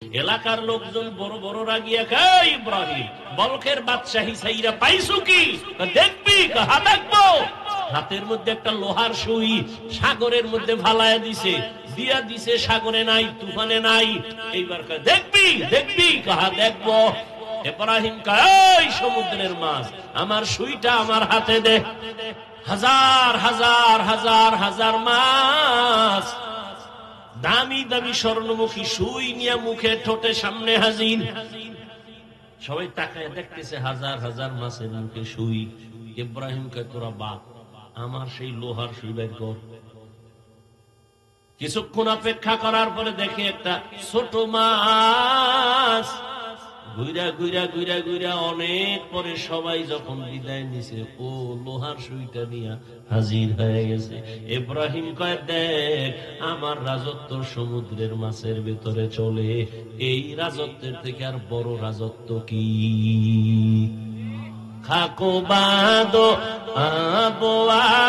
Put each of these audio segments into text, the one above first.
এলাকার লোকজন বড় বড় রাগিয়া খায়, ইব্রাহিম বলকের বাদশাহী সাইরা পাইছো কি? দেখবি, হা দেখবো। হাতের মধ্যে একটা লোহার সুই সাগরের মধ্যে ভালায়া দিছে, দিয়া দিছে, সাগরে নাই, তুফানে নাই। এইবার দেখবি, দেখবি, হা দেখবো। ইব্রাহিম কয়, সমুদ্রের মাছ, আমার সুইটা আমার হাতে দে। হাজার হাজার হাজার হাজার মাছ, দামি দামি স্বর্ণমুখী সুই নিয়ে মুখে ঠোঁটে সামনে হাজির। সবাই তাকায় দেখতেছে, হাজার হাজার মাছের মুখে সুই। ইব্রাহিম কে তোরা বাপ, আমার সেই লোহার সুই বের কর। কিছুক্ষণ অপেক্ষা করার পরে দেখে একটা ছোট মাছ ঘুরা ঘুরা ঘুরা ঘুরা অনেক পরে সবাই যখন বিদায় নিছে, ও লোহার সুইটা নিয়ে হাজির হয়ে গেছে। ইব্রাহিম কয়, দেখ আমার রাজত্ব সমুদ্রের মাছের ভেতরে চলে, এই রাজত্বের থেকে আর বড় রাজত্ব কি? খাকো বাদো আবো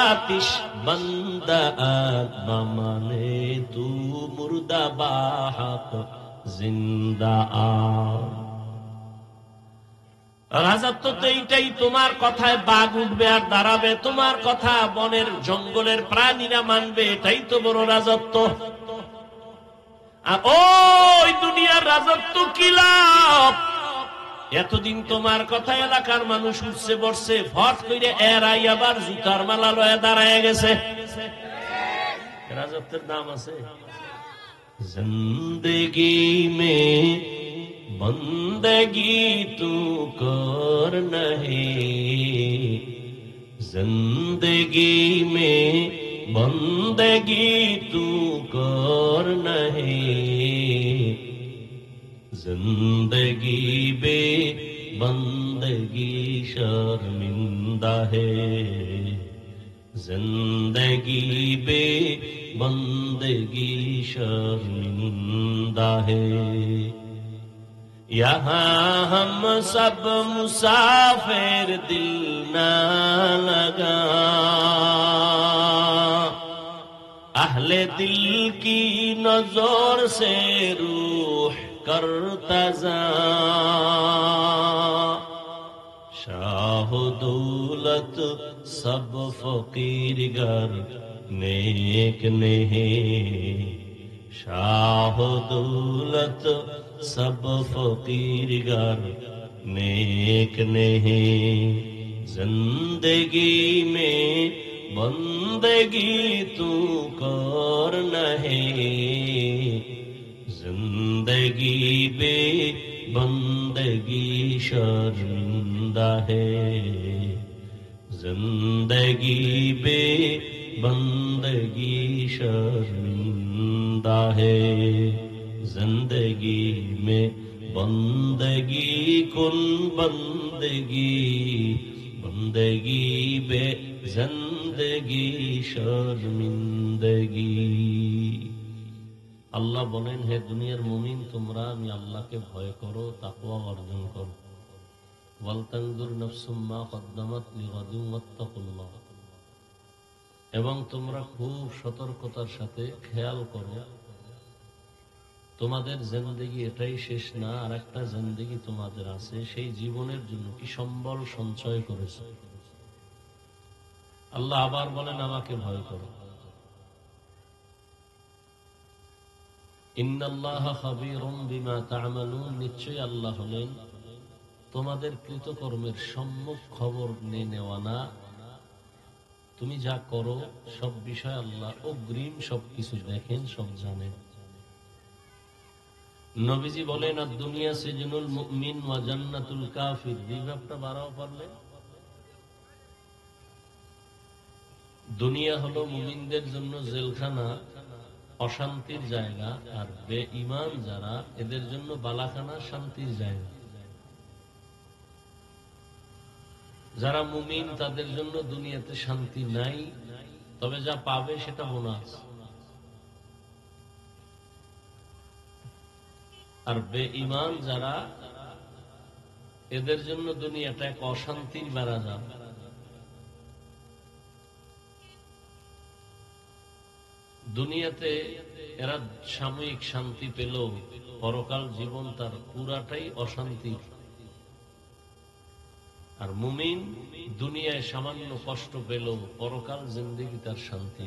আতিশ বন্দা মানে তু মুর্দা বাহাত জিন্দা আ। রাজত্ব তো এইটাই, তোমার কথায় বাঘ উঠবে আর দাঁড়াবে, তোমার কথা বনের জঙ্গলের প্রাণীরা মানবে, এটাই তো বড় রাজত্ব। আর ওই দুনিয়ার রাজত্ব কি লাভ? এতদিন তোমার কথা এলাকার মানুষ উঠছে বসছে, ফট করে এরাই আবার জুতার মালা লয়ে দাঁড়ায় গেছে। রাজত্বের দাম আছে। জিন্দেগি মে বন্দগি তু কর নহি, জিন্দেগি মে বন্দগি তু কর নহি, জিন্দগি বে বন্দগি শর্মিন্দা হে, জিন্দগি বে বন্দগি শর্মিন্দা হে। यहाँ हम सब मुसाफिर दिल ना लगा, अहले दिल की नजर से रूह करता जा, शाह दौलत सब फकीर गर नेक नहीं, शाह दौलत सब फकीर गर नेक नहीं, जिंदगी में बंदगी तू कर नहीं, जिंदगी बे बंदगी शर्मिंदा है, जिंदगी बे बंदगी शर्मिंदा है, जिंदगी में बंदगी कुन बंदगी, बंदगी बे जिंदगी शर्मिंदगी। আল্লাহ বলেন, হে দুনিয়ার মুমিন, তোমরা আমি আল্লাহকে ভয় করো, তাকওয়া অর্জন করো। ওয়ালতানজুর নাফসুম মা কদ্দামাত লিগাদিন ওয়াত্তাকুল্লাহ। এবং তোমরা খুব সতর্কতার সাথে খেয়াল করো, তোমাদের জিন্দেগি এটাই শেষ না, আর একটা জিন্দেগি তোমাদের আছে, সেই জীবনের জন্য কি সম্বল সঞ্চয় করেছে। আল্লাহ আবার বলেন, আমাকে ভয় করো। ইন্নাল্লাহা খাবীরুম বিমা তা'মালুন, নিশ্চয়ই আল্লাহ হলেন তোমাদের কৃতকর্মের সম্মুখ খবর নিয়ে নেওয়া না, তুমি যা করো সব বিষয় আল্লাহ অগ্রিম সবকিছু দেখেন, সব জানেন। নবীজি বলেন, আর দুনিয়া সিজনুল মুমিন ওয়া জান্নাতুল কাফির। বিভাগটা বাড়াও পারলে। দুনিয়া হলো মুমিনদের জন্য জেলখানা, অশান্তির জায়গা, আর বেঈমান যারা এদের জন্য বালাখানা, শান্তির জায়গা। যারা মুমিন তাদের জন্য দুনিয়াতে শান্তি নাই, তবে যা পাবে সেটা বোনাস। আর বেঈমান যারা, এদের জন্য দুনিয়াটা এক অশান্তির বেড়াজাল। দুনিয়াতে এরা সাময়িক শান্তি পেল, পরকাল জীবন তার পুরাটাই অশান্তি। আর মুমিন দুনিয়ায় সামান্য কষ্ট পেল, পরকাল জিন্দেগি তার শান্তি।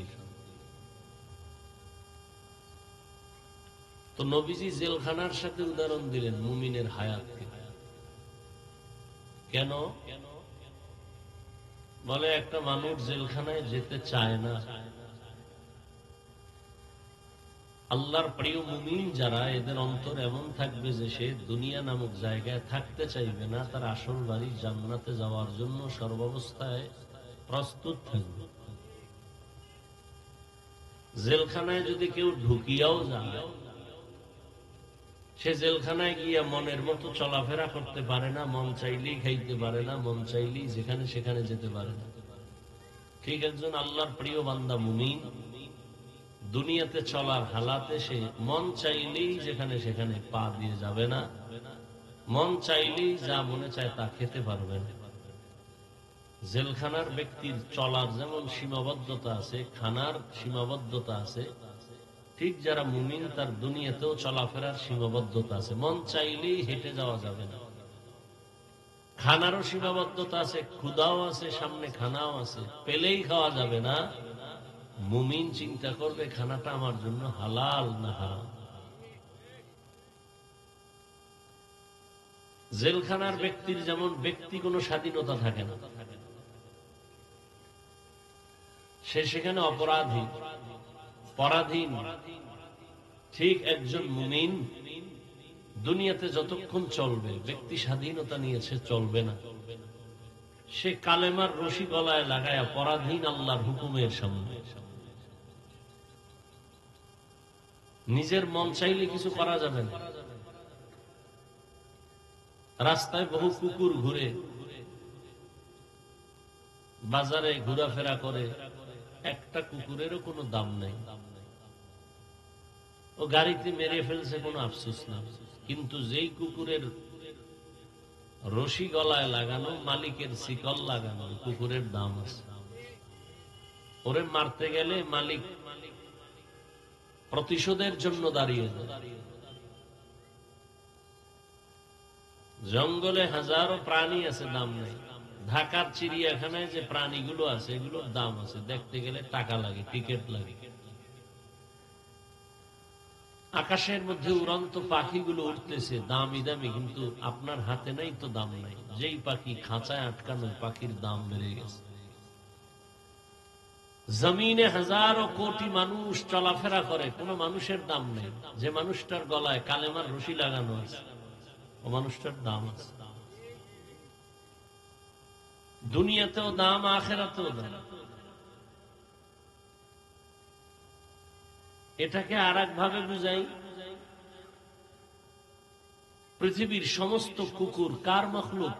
তো নবীজি জেলখানার সাথে উদাহরণ দিলেন মুমিনের হায়াতকে। কেন? বলে একটা মানুষ জেলখানায় যেতে চায় না। আল্লাহর প্রিয় মুমিন যারা, এদের অন্তর এমন থাকবে যে সে দুনিয়া নামক জায়গায় থাকতে চাইবে না, তার আসল বাড়ি জান্নাতে যাওয়ার জন্য সর্বাবস্থায় প্রস্তুত থাকবে। জেলখানায় যদি কেউ ঢুকিয়াও যায়, সে জেলখানায় গিয়া মনের মতো চলাফেরা করতে পারে না, মন চাইলেই খাইতে পারে না, মন চাইলেই যেখানে সেখানে যেতে পারে না। ঠিক একজন আল্লাহর প্রিয় বান্দা মুমিন দুনিয়াতে চলার হালাতে সে মন চাইলেই যেখানে সেখানে পা দিয়ে যাবে না, মন চাইলেই যা মনে চায় তা খেতে পারবে না। জেলখানার ব্যক্তির চলার যেমন সীমাবদ্ধতা আছে, খানার সীমাবদ্ধতা আছে, ঠিক যারা মুমিন তার দুনিয়াতেও চলাফেরার সীমাবদ্ধতা আছে। মন চাইলেই হেঁটে যাওয়া যাবে না। খানারও সীমাবদ্ধতা আছে, ক্ষুধাও আছে, সামনে খানাও আছে, পেলেই খাওয়া যাবে না। মুমিন চিন্তা করবে খানাটা আমার জন্য হালাল না হারাম। জেলখানার ব্যক্তির যেমন ব্যক্তি কোনো স্বাধীনতা থাকে না, সে সেখানে অপরাধী, পরাধীন। ঠিক একজন মুমিন দুনিয়াতে যতক্ষণ চলবে ব্যক্তি স্বাধীনতা নিয়ে সে চলবে না। সে কালেমার রশি গলায় লাগায়া পরাধীন আল্লাহর হুকুমের সামনে। নিজের মন চাইলে কিছু করা যাবে না। রাস্তায় বহু কুকুর ঘুরে, বাজারে ঘোরাফেরা করে, একটা কুকুরেরও কোনো দাম নাই। ও গাড়িতে মেরে ফেলছে, কোনো আফসোস না। কিন্তু যেই কুকুরের রশি গলায় লাগানো, মালিকের শিকল লাগানো, কুকুরের দাম আছে। ওরে মারতে গেলে মালিক প্রতিশোধের জন্য দাঁড়িয়ে যায়। জঙ্গলে হাজারো প্রাণী আছে, দাম নেই। ঢাকার চিড়িয়াখানায় যে প্রাণীগুলো আছে এগুলোর দাম আছে, দেখতে গেলে টাকা লাগে, টিকিট লাগে। আকাশের মধ্যে উড়ন্ত পাখিগুলো উঠতেছে, দামি দামি, কিন্তু আপনার হাতে নাই তো দাম নাই। যেই পাখি খাঁচায় আটকানো, পাখির দাম বেড়ে গেছে। জমিনে হাজারো কোটি মানুষ চলাফেরা করে, কোন মানুষের দাম নেই। যে মানুষটার গলায় কালেমার রশি লাগানো আছে, ও মানুষটার দাম আছে। দুনিয়াতেও দাম, আখিরাতেও দাম। এটাকে আর এক ভাবে বুঝাই, পৃথিবীর সমস্ত কুকুর কার মখলুক?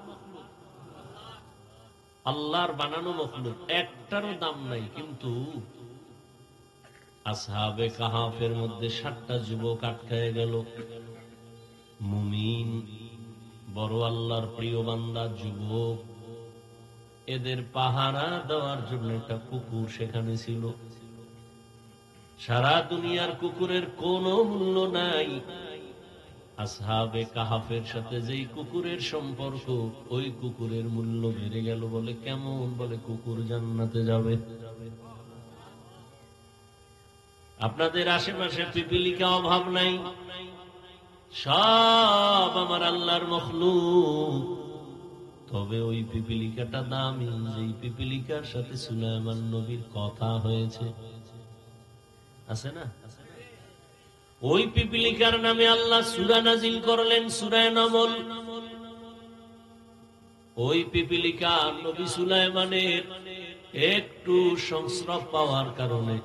আল্লাহর বানানো মখলুক, একটারও দাম নাই। কিন্তু আসহাবে কাহাফের মধ্যে 7টা যুবক আটকায় গেল। মুমিন, বড় আল্লাহর প্রিয় বান্দা যুবক, এদের পাহারা দেওয়ার জন্য একটা কুকুর সেখানে ছিল। সারা দুনিয়ার কুকুরের কোনো মূল্য নাই। আসহাবে কাহাফের সাথে যেই কুকুরের সম্পর্ক, ওই কুকুরের মূল্য বেড়ে গেল। বলে কেমন? বলে কুকুর জান্নাতে যাবে। আপনাদের আশেপাশে পিপিলিকা অভাব নাই, সব আমার আল্লাহর মখলুক। তবে ওই পিপিলিকাটা দামি, যেই পিপিলিকার সাথে সুলাইমান নবীর কথা হয়েছে, আছে না? ওই পিপিলিকার নামে আল্লাহ সূরা নাজিল করলেন, সূরা নামল। ওই পিপিলিকা নবী সুলাইমানের একটু সংস্রব পাওয়ার কারণে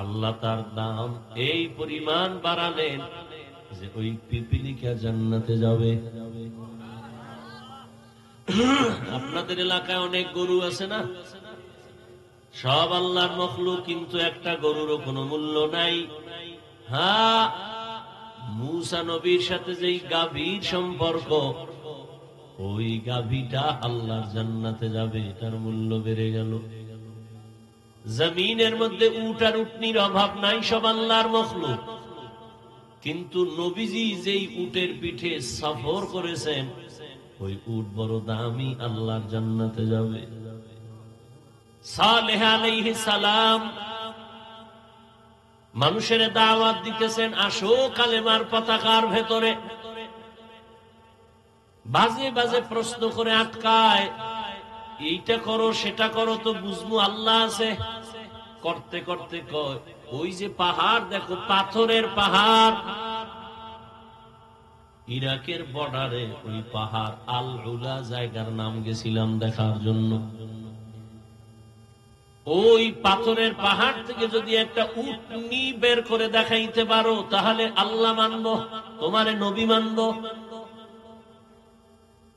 আল্লাহ তার দাম এই পরিমাণ বাড়ালেন যে ওই পিপিলিকা জান্নাতে যাবে। আপনাদের এলাকায় অনেক গরু আছে না? সব আল্লাহর মখলুক, কিন্তু একটা গরুরও কোনো মূল্য নাই। হ্যাঁ, মূসা নবীর সাথে যেই গাভীর সম্পর্ক, ওই গাভীটা আল্লাহর জান্নাতে যাবে, এটার মূল্য বেড়ে গেল। জমিনের মধ্যে উট আর উটনির অভাব নাই, সব আল্লাহর মখলুক। কিন্তু নবীজি যেই উটের পিঠে সফর করেছেন, ওই উট বড় দামি, আল্লাহর জান্নাতে যাবে। সালেহ আলাইহিস সালাম মানুষের দাওয়াত দিতেছেন, আসো কালেমার পতাকার ভেতরে। বাজে বাজে প্রশ্ন করে আটকায়, এইটা করো সেটা করো, তো বুঝবো আল্লাহ আছে। করতে করতে কয়, ওই যে পাহাড় দেখো, পাথরের পাহাড়, ইরাকের বর্ডারে ওই পাহাড় আল উলা জায়গার নাম গেছিলাম দেখার জন্য। ওই পাথরের পাহাড় থেকে যদি একটা উটনি বের করে দেখাইতে পারো, তাহলে আল্লাহ মানব, তোমারে নবী মানব।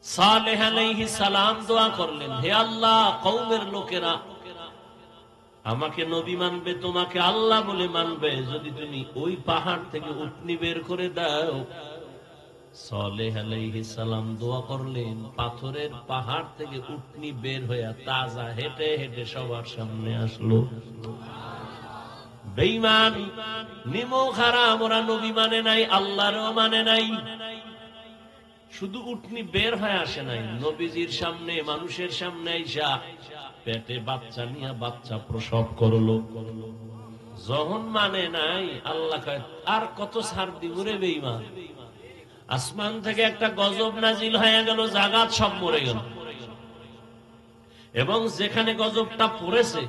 সালেহ আলাইহিস সালাম দোয়া করলেন, হে আল্লাহ, কওমের লোকেরা আমাকে নবী মানবে, তোমাকে আল্লাহ বলে মানবে, যদি তুমি ওই পাহাড় থেকে উটনি বের করে দাও। সালেহ আলাইহিস সালাম দোয়া করলেন, পাথরের পাহাড় থেকে উটনি বের হয়ে তাজা হেঁটে হেঁটে সবার সামনে আসলো। বেঈমান নিমক হারাম, ওরা নবী মানে নাই, আল্লাহরও মানে নাই। শুধু উটনি বের হয়ে আসে নাই, নবীজির সামনে, মানুষের সামনে আইসা পেটে বাচ্চা নিয়ে বাচ্চা প্রসব করলো। যখন মানে নাই, আল্লাহ কয় আর কত ছাড় দিব রে বেঈমান। আসমান থেকে একটা গজব নাজিল হয়ে গেল, জাগাত সব মরে গেল। এবং যেখানে গজবটা পড়েছে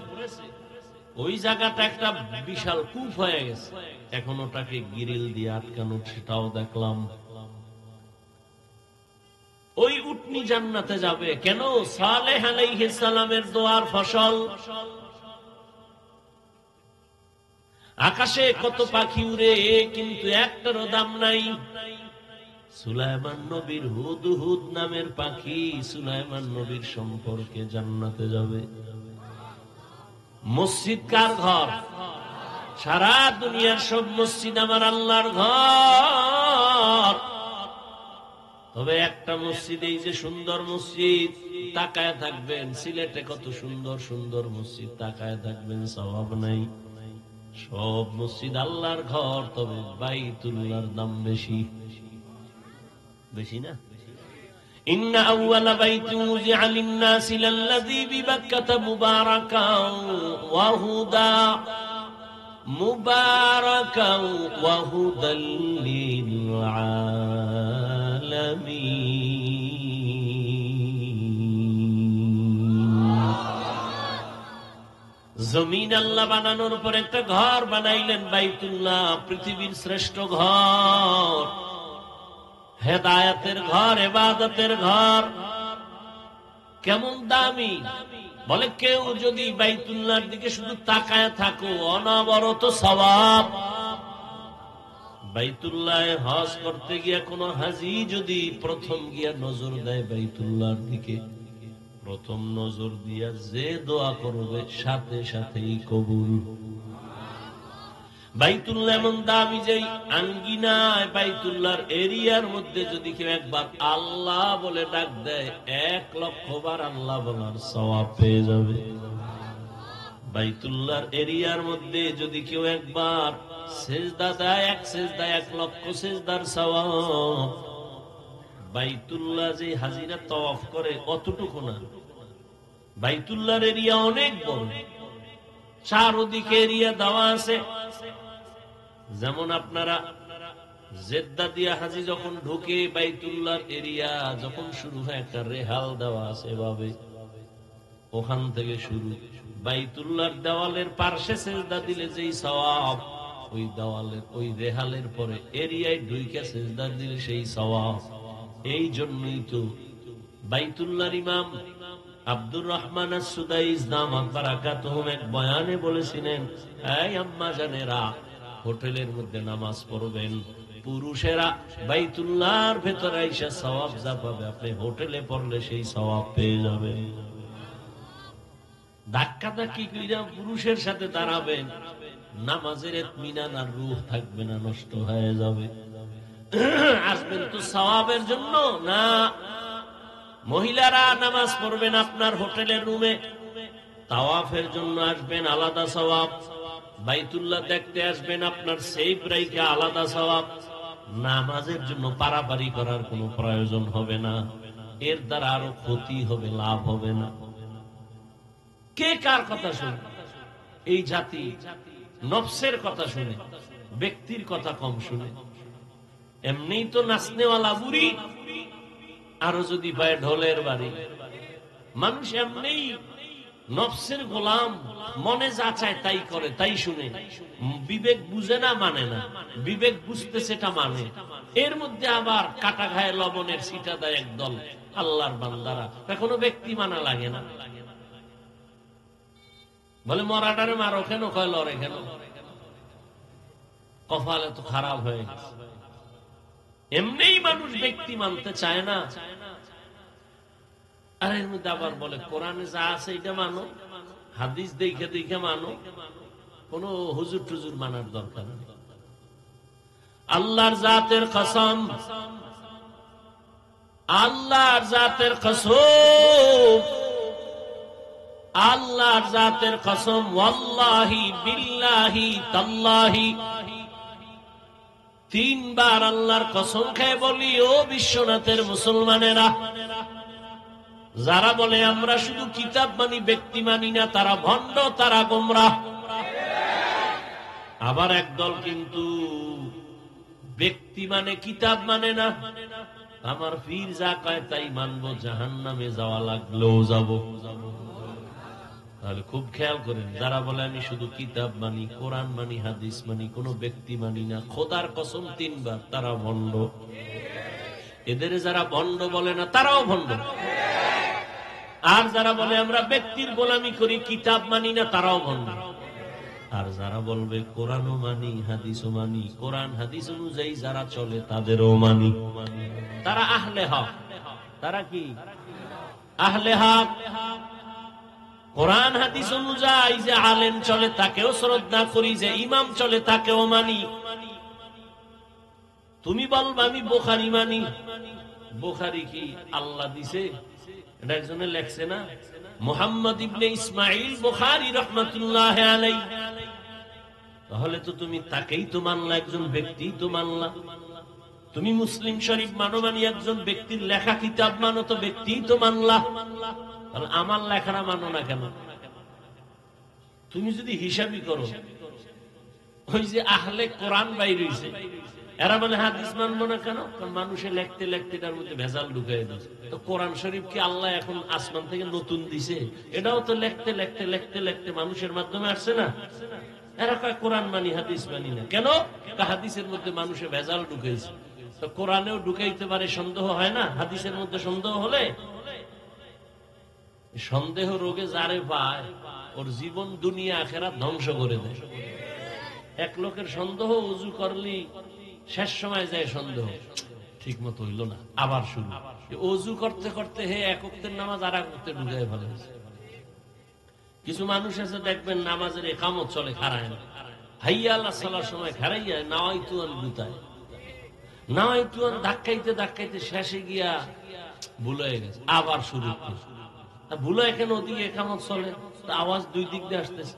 ওই জায়গাটা একটা বিশাল কূপ হয়ে গেছে, এখন ওটাকে গিরিল দিয়ে আটকানো, সেটাও দেখলাম। ওই উটনি জান্নাতে যাবে কেন? সালেহ আলাইহিস সালামের দোয়ার ফসল। আকাশে কত পাখি উড়ে, কিন্তু একটারও দাম নাই। সুলাইমান নবীর হুদহুদ নামের পাখি সুলাইমান নবীর সম্পর্কে জান্নাতে যাবে। মসজিদ কার ঘর? সারা দুনিয়ার সব মসজিদ আমার আল্লাহর ঘর, তবে একটা মসজিদ, এই যে সুন্দর মসজিদ, তাকায় থাকবেন, সিলেটে কত সুন্দর সুন্দর মসজিদ, তাকায় থাকবেন, সওয়াব নাই। সব মসজিদ আল্লাহর ঘর, তবে বাইতুল্লাহর দাম বেশি। বেশি না? ইন্না আউওয়ালা বাইতিন উযিআ লিন-নাসি লাল্লাযী বিবাক্কাতা মুবারাকান ওয়া হুদা মুবারাকান ওয়া হুদাল লিল আলামিন। জমিন আল্লাহ বানানোর পর একটা ঘর বানাইলেন, বাইতুল্লাহ, পৃথিবীর শ্রেষ্ঠ ঘর, হেদায়েতের ঘর, ইবাদতের ঘর। কেমন দামি! বলে কেউ যদি বাইতুল্লাহর দিকে শুধু তাকায় থাকো, অনবরত সওয়াব। বাইতুল্লাহে হজ করতে গিয়া কোন হাজী যদি প্রথম গিয়া নজর দেয় বাইতুল্লাহর দিকে, প্রথম নজর দিয়া যে দোয়া করবে সাথে সাথেই কবুল। বাইতুল্লাহ এমন দামি যে আঙ্গিনায় বাইতুল্লাহর এরিয়ার মধ্যে যদি কেউ একবার আল্লাহ বলে ডাক দেয়, 1,00,000 বার আল্লাহ বলার সওয়াব পেয়ে যাবে। বাইতুল্লাহর এরিয়ার মধ্যে যদি কেউ একবার সেজদা দেয়, এক সেজদায় 1,00,000 সেজদার সওয়াব। বাইতুল্লাহ যে হাজিরা তওয়াফ করে অতটুকু না, বাইতুল্লাহর এরিয়া অনেক বড়, চারদিকে এরিয়া দেওয়া আছে। যেমন আপনারা জেদ্দা দিয়া হাজি যখন ঢুকে, বাইতুল্লাহর এরিয়া যখন শুরু হয় একটা রেহাল দেওয়া আছে, এভাবে ওখান থেকে শুরু। বাইতুল্লাহর দেওয়ালের পার্শ্বে সেজদা দিলে যেই সওয়াব, ওই দেওয়ালের ওই রেহালের পরে এরিয়ায় ঢুকে সেজদা দিলে সেই সওয়াব। এই জন্যই তো বাইতুল্লাহর ইমাম আব্দুর রহমান আস-সুদাইস দামাত বারাকাতুহুম এক বয়ানে বলেছিলেন, এই আম্মা জানেরা, হোটেলের মধ্যে নামাজ পড়বেন, পুরুষেরা বাইতুল্লাহর ভেতরে আইসা সওয়াব যা পাবে, আপনি হোটেলে পড়লে সেই সওয়াব পেয়ে যাবেন। ধাক্কা ধাক্কি কইরা পুরুষের সাথে দাঁড়াবেন, নামাজের ইতমিনান আর রূহ থাকবে না, নষ্ট হয়ে যাবে। আসবেন তো সওয়াবের জন্য না। মহিলারা নামাজ পড়বেন আপনার হোটেলের রুমে, তাওয়াফের জন্য আসবেন আলাদা সওয়াব, বাইতুল্লাহ দেখতে আসবেন আপনার সেফ রাইখা আলাদা সওয়াব। নামাজের জন্য পারাপারি করার কোনো প্রয়োজন হবে না, এর দ্বারা আরো ক্ষতি হবে, লাভ হবে না। কে কার কথা শুনে? এই জাতি নফসের কথা শুনে, ব্যক্তির কথা কম শুনে। এমনি তো নাচনেওয়ালা বুড়ি, আরো যদি পায় ঢোলের বাড়ি। মানুষ এমনি নফসের গোলাম, মনে যা চায় তাই করে, তাই শুনে। বিবেক বুঝে না, মানে না। বিবেক বুঝতে সেটা মানে। এর মধ্যে আবার কাটা ঘায়ে লবণের ছিটা দেয় একদল আল্লাহর বান্দারা। কোনো ব্যক্তি মানা লাগে না। বলে মরাটারে মারো কেন? কয় লড়ে কেন? কপাল এত খারাপ হয়ে গেছে। এমনি মানুষ ব্যক্তি মানতে চায় না। আর এর মধ্যে আবার বলে কোরআনে যা আছে এটা মানো, হাদিস দেখে দেখে মানো, কোন হুজুর টুজুর মানার দরকার নেই। আল্লাহর জাতের কসম, আল্লাহর জাতের কসম, আল্লাহর জাতের কসম, ওয়াল্লাহি বিল্লাহি তাল্লাহি, তিনবার আল্লাহর কসম খেয়ে বলি ও বিশ্বনাথের মুসলমানেরা, যারা বলে আমরা শুধু কিতাব মানি, ব্যক্তি মানি না, তারা ভণ্ড, তারা গোমরাহ। আবার একদল কিন্তু ব্যক্তি মানে, কিতাব মানে না। আমার পীর যা কয় তাই মানবো, জাহান্নামে যাওয়া লাগলেও যাব। তাহলে খুব খেয়াল করেন, যারা বলে আমি শুধু কিতাব মানি, কোরআন মানি, হাদিস মানি, কোনো ব্যক্তি মানি না, খোদার কসম তিনবার, তারা ভণ্ড। এদের যারা ভণ্ড বলে না, তারাও ভণ্ড। আর যারা বলে আমরা ব্যক্তির গোলামি করি, কিতাব মানি না, তারাও ভণ্ড। আর যারা বলবে কোরআনও মানি, হাদিসও মানি, কোরআন হাদিস অনুযায়ী যারা চলে তাদেরও মানি, তারা আহলে হক। তারা কি? আহলে হক। কোরআন হাদিস অনুযায়ী যে আলেম চলে তাকেও শ্রদ্ধা করি, যে ইমাম চলে তাকেও মানি। তুমি বলবা আমি বুখারী মানি। বুখারী কি আল্লাহ দিছে? এটা একজনে লেখছে না, মুহাম্মদ ইবনে ইসমাইল বুখারী রাহমাতুল্লাহি আলাইহি। তাহলে তো তুমি তাকেই তো মানলা, একজন ব্যক্তি তো মানলা। তুমি মুসলিম শরীফ মানো মানি, একজন ব্যক্তির লেখা কিতাব মানো তো ব্যক্তি তো মানলা। তাহলে আমার লেখাটা মানো না কেন? তুমি যদি হিসাবই করো, ওই যে আহলে কোরআন বাইর হইছে, এরা বলে হাদিস মানবো না কেন? কারণ মানুষে লিখতে লিখতে তার মধ্যে ভেজাল ঢুকাই দিচ্ছে। তো কোরআন শরীফ কি আল্লাহ এখন আসমান থেকে নতুন দিছে? এটাও তো লিখতে লিখতে লিখতে লিখতে মানুষের মাধ্যমে আসছে না। এরা কয় কোরআন মানি, হাদিস মানি না কেন? হাদিসের মধ্যে মানুষে ভেজাল ঢুকাইছে। তো কোরআনেও ঢুকাইতে পারে, সন্দেহ হয় না? হাদিসের মধ্যে সন্দেহ হলে, সন্দেহ রোগে যারে পায় ওর জীবন দুনিয়া আখেরাত ধ্বংস করে দেয়। এক লোকের সন্দেহ, উজু করলি শেষ সময় যায় সন্দেহ, ঠিক মতো হইল না, আবার শুরু। উজু করতে করতে হে এক ওয়াক্তের নামাজ আর এক ওয়াক্তে ঢুকাই ফেলেছে। কিছু মানুষ আছে দেখবেন নামাজের ইকামত চলে, খারায় না, হাইয়া আল্লাহ সালার সময় খারাইয়া নাওয়াইতু আন গুতায়, নাওয়াইতু আন ধাক্কাইতে ধাক্কাইতে শেষে গিয়া ভুল হয়ে গেছে, আবার শুরু। ভুল হয় কেন? ওদিকে ইকামত চলে, আওয়াজ দুই দিক দিয়ে আসতেছে।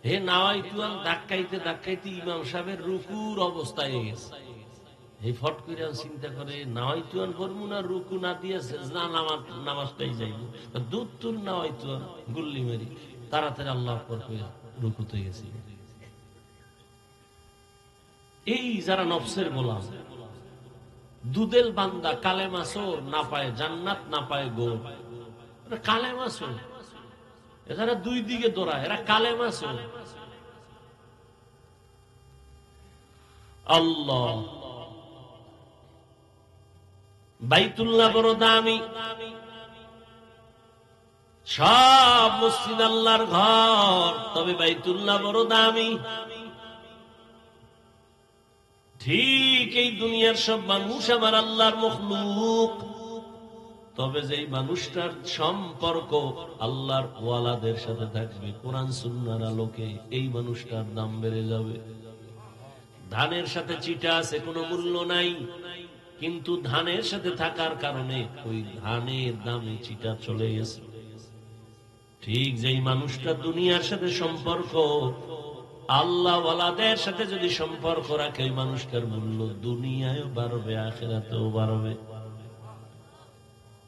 হে নাওয়াইতু আন ধাক্কাইতে ধাক্কাইতে ইমাম সাহেবের রুকুর অবস্থায় গেছে। এই ফট করে চিন্তা করে নাওয়াইতু আন পড়বো না, রুকু না দিয়েছে না, নামাজটাই যাইব। দুধ তুর নাওয়াইতু আন গুল্লি মেরি তাড়াতাড়ি আল্লাহ আকবার কইরা রুকুতে গেছে। এই যারা নফসের গোলাম, দুদেল বান্দা, কালেমা চোর, না পায় জান্নাত, না পায় গোর। কালেমা চোর, এরা দুই দিকে দৌড়ায়, এরা কালেমা চোর। আল্লাহ, বাইতুল্লাহ বড় দামি, সব মসজিদ আল্লাহর ঘর, তবে বাইতুল্লাহ বড় দামি। ঠিক এই দুনিয়ার সব মানুষ আমার আল্লাহর মখলুক, তবে যেই মানুষটার সম্পর্ক আল্লাহর ওয়ালাদের সাথে থাকবে কোরআন সুন্নাহর আলোকে, এই মানুষটার দাম বেড়ে যাবে। ধানের সাথে চিটা আছে, কোনো মূল্য নাই, কিন্তু ধানের সাথে থাকার কারণে ওই ধানের দামে চিটা চলে গেছে। ঠিক যেই মানুষটা দুনিয়ার সাথে সম্পর্ক আল্লাহ ওয়ালাদের সাথে যদি সম্পর্ক রাখে, ওই মানুষটার মূল্য দুনিয়ায় বাড়বে, আখিরাতেও বাড়বে।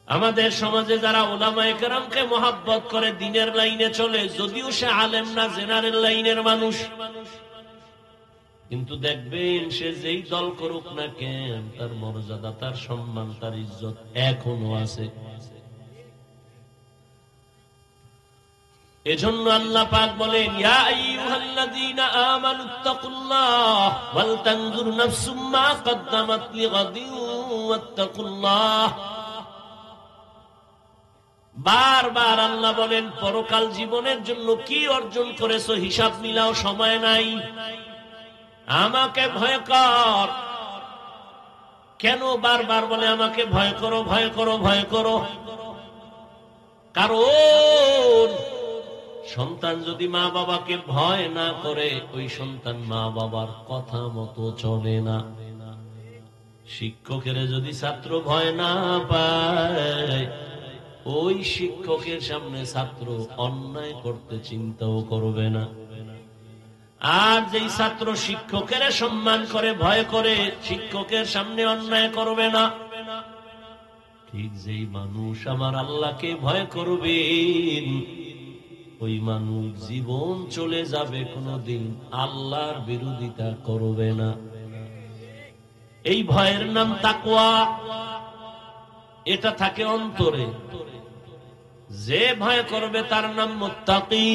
আমাদের সমাজে যারা উলামায়ে কেরামকে মহব্বত করে, দ্বীনের লাইনে চলে, যদিও সে আলেম না, জেনারেল লাইনের মানুষ, কিন্তু দেখবেন সে যেই দল করুক না কেন, তার মর্যাদা, তার সম্মান, তার ইজ্জত এখনো আছে। এজন্য আল্লাহ পাক বলেন, ইয়া আইয়ুহাল্লাযীনা আমানুত্তাকুল্লাহ ওয়াল তানজুর নাফসুম মা কদ্দামাত লিগাদিন ওয়াত্তাকুল্লাহ। বারবার আল্লাহ বলেন, পরকাল জীবনের জন্য কি অর্জন করেছো হিসাব মিলাও, সময় নাই। আমাকে ভয় কর। কেন বারবার বলে আমাকে ভয় করো, ভয় করো, ভয় করো? কারণ সন্তান যদি মা বাবাকে ভয় না করে, ওই সন্তান মা বাবার কথা মতো চলে না। শিক্ষকের যদি ছাত্র ভয় না পায়, ওই শিক্ষকের সামনে ছাত্র অন্যায় করতে চিন্তাও করবে না। আর যেই ছাত্র শিক্ষকের সম্মান করে, ভয় করে, শিক্ষকের সামনে অন্যায় করবে না। ঠিক যেই মানুষ আমার আল্লাহকে ভয় করবেন, ওই মানুষ জীবন চলে যাবে, কোনদিন আল্লাহর বিরোধিতা করবে না। এই ভয়ের নাম তাকওয়া। এটা থাকে অন্তরে। যে ভয় করবে তার নাম মুত্তাকি।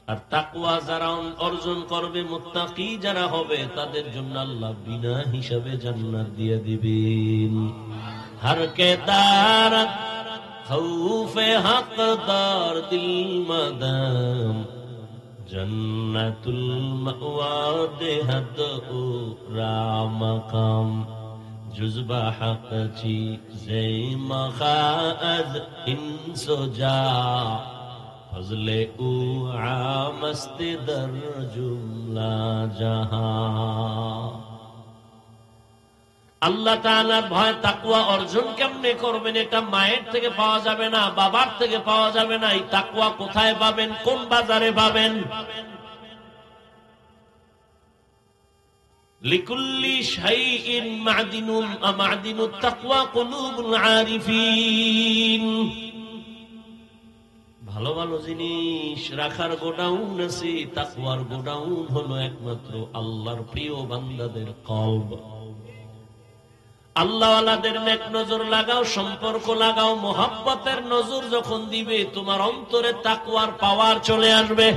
আর তাকওয়া যারা অর্জন করবে, মুত্তাকি যারা হবে, তাদের জন্য আল্লাহ বিনা হিসাবে জান্নাত দিয়ে দিবেন। হর কে দারত খৌফে হকদার দিল মাদাম জন্নাতুল মাওয়া দেহদ ও রামকাম জুজবা হক চি জে মখাজ ইনসোজা ফজলে উ আমস্তে দর জুমলা জাহান। আল্লাহ তাআলার ভয় তাকওয়া অর্জন কেমনে করবেন? এটা মায়ের থেকে পাওয়া যাবে না, বাবার থেকে পাওয়া যাবে না। এই তাকওয়া কোথায় পাবেন? কোন বাজারে পাবেন? লিকুল্লি শাইইন মা'দিনুন মা'দিনুত তাকওয়া কুলুবুল আরিফিন। ভালো ভালো জিনিস রাখার গোডাউন আছে, তাকওয়ার গোডাউন হলো একমাত্র আল্লাহর প্রিয় বান্দাদের কলব। আল্লাহওয়ালাদের নেক নজর লাগাও, সম্পর্ক লাগাও। মোহাব্বতের নজর যখন দিবে, তোমার অন্তরে তাকওয়ার পাওয়ার চলে আসবে।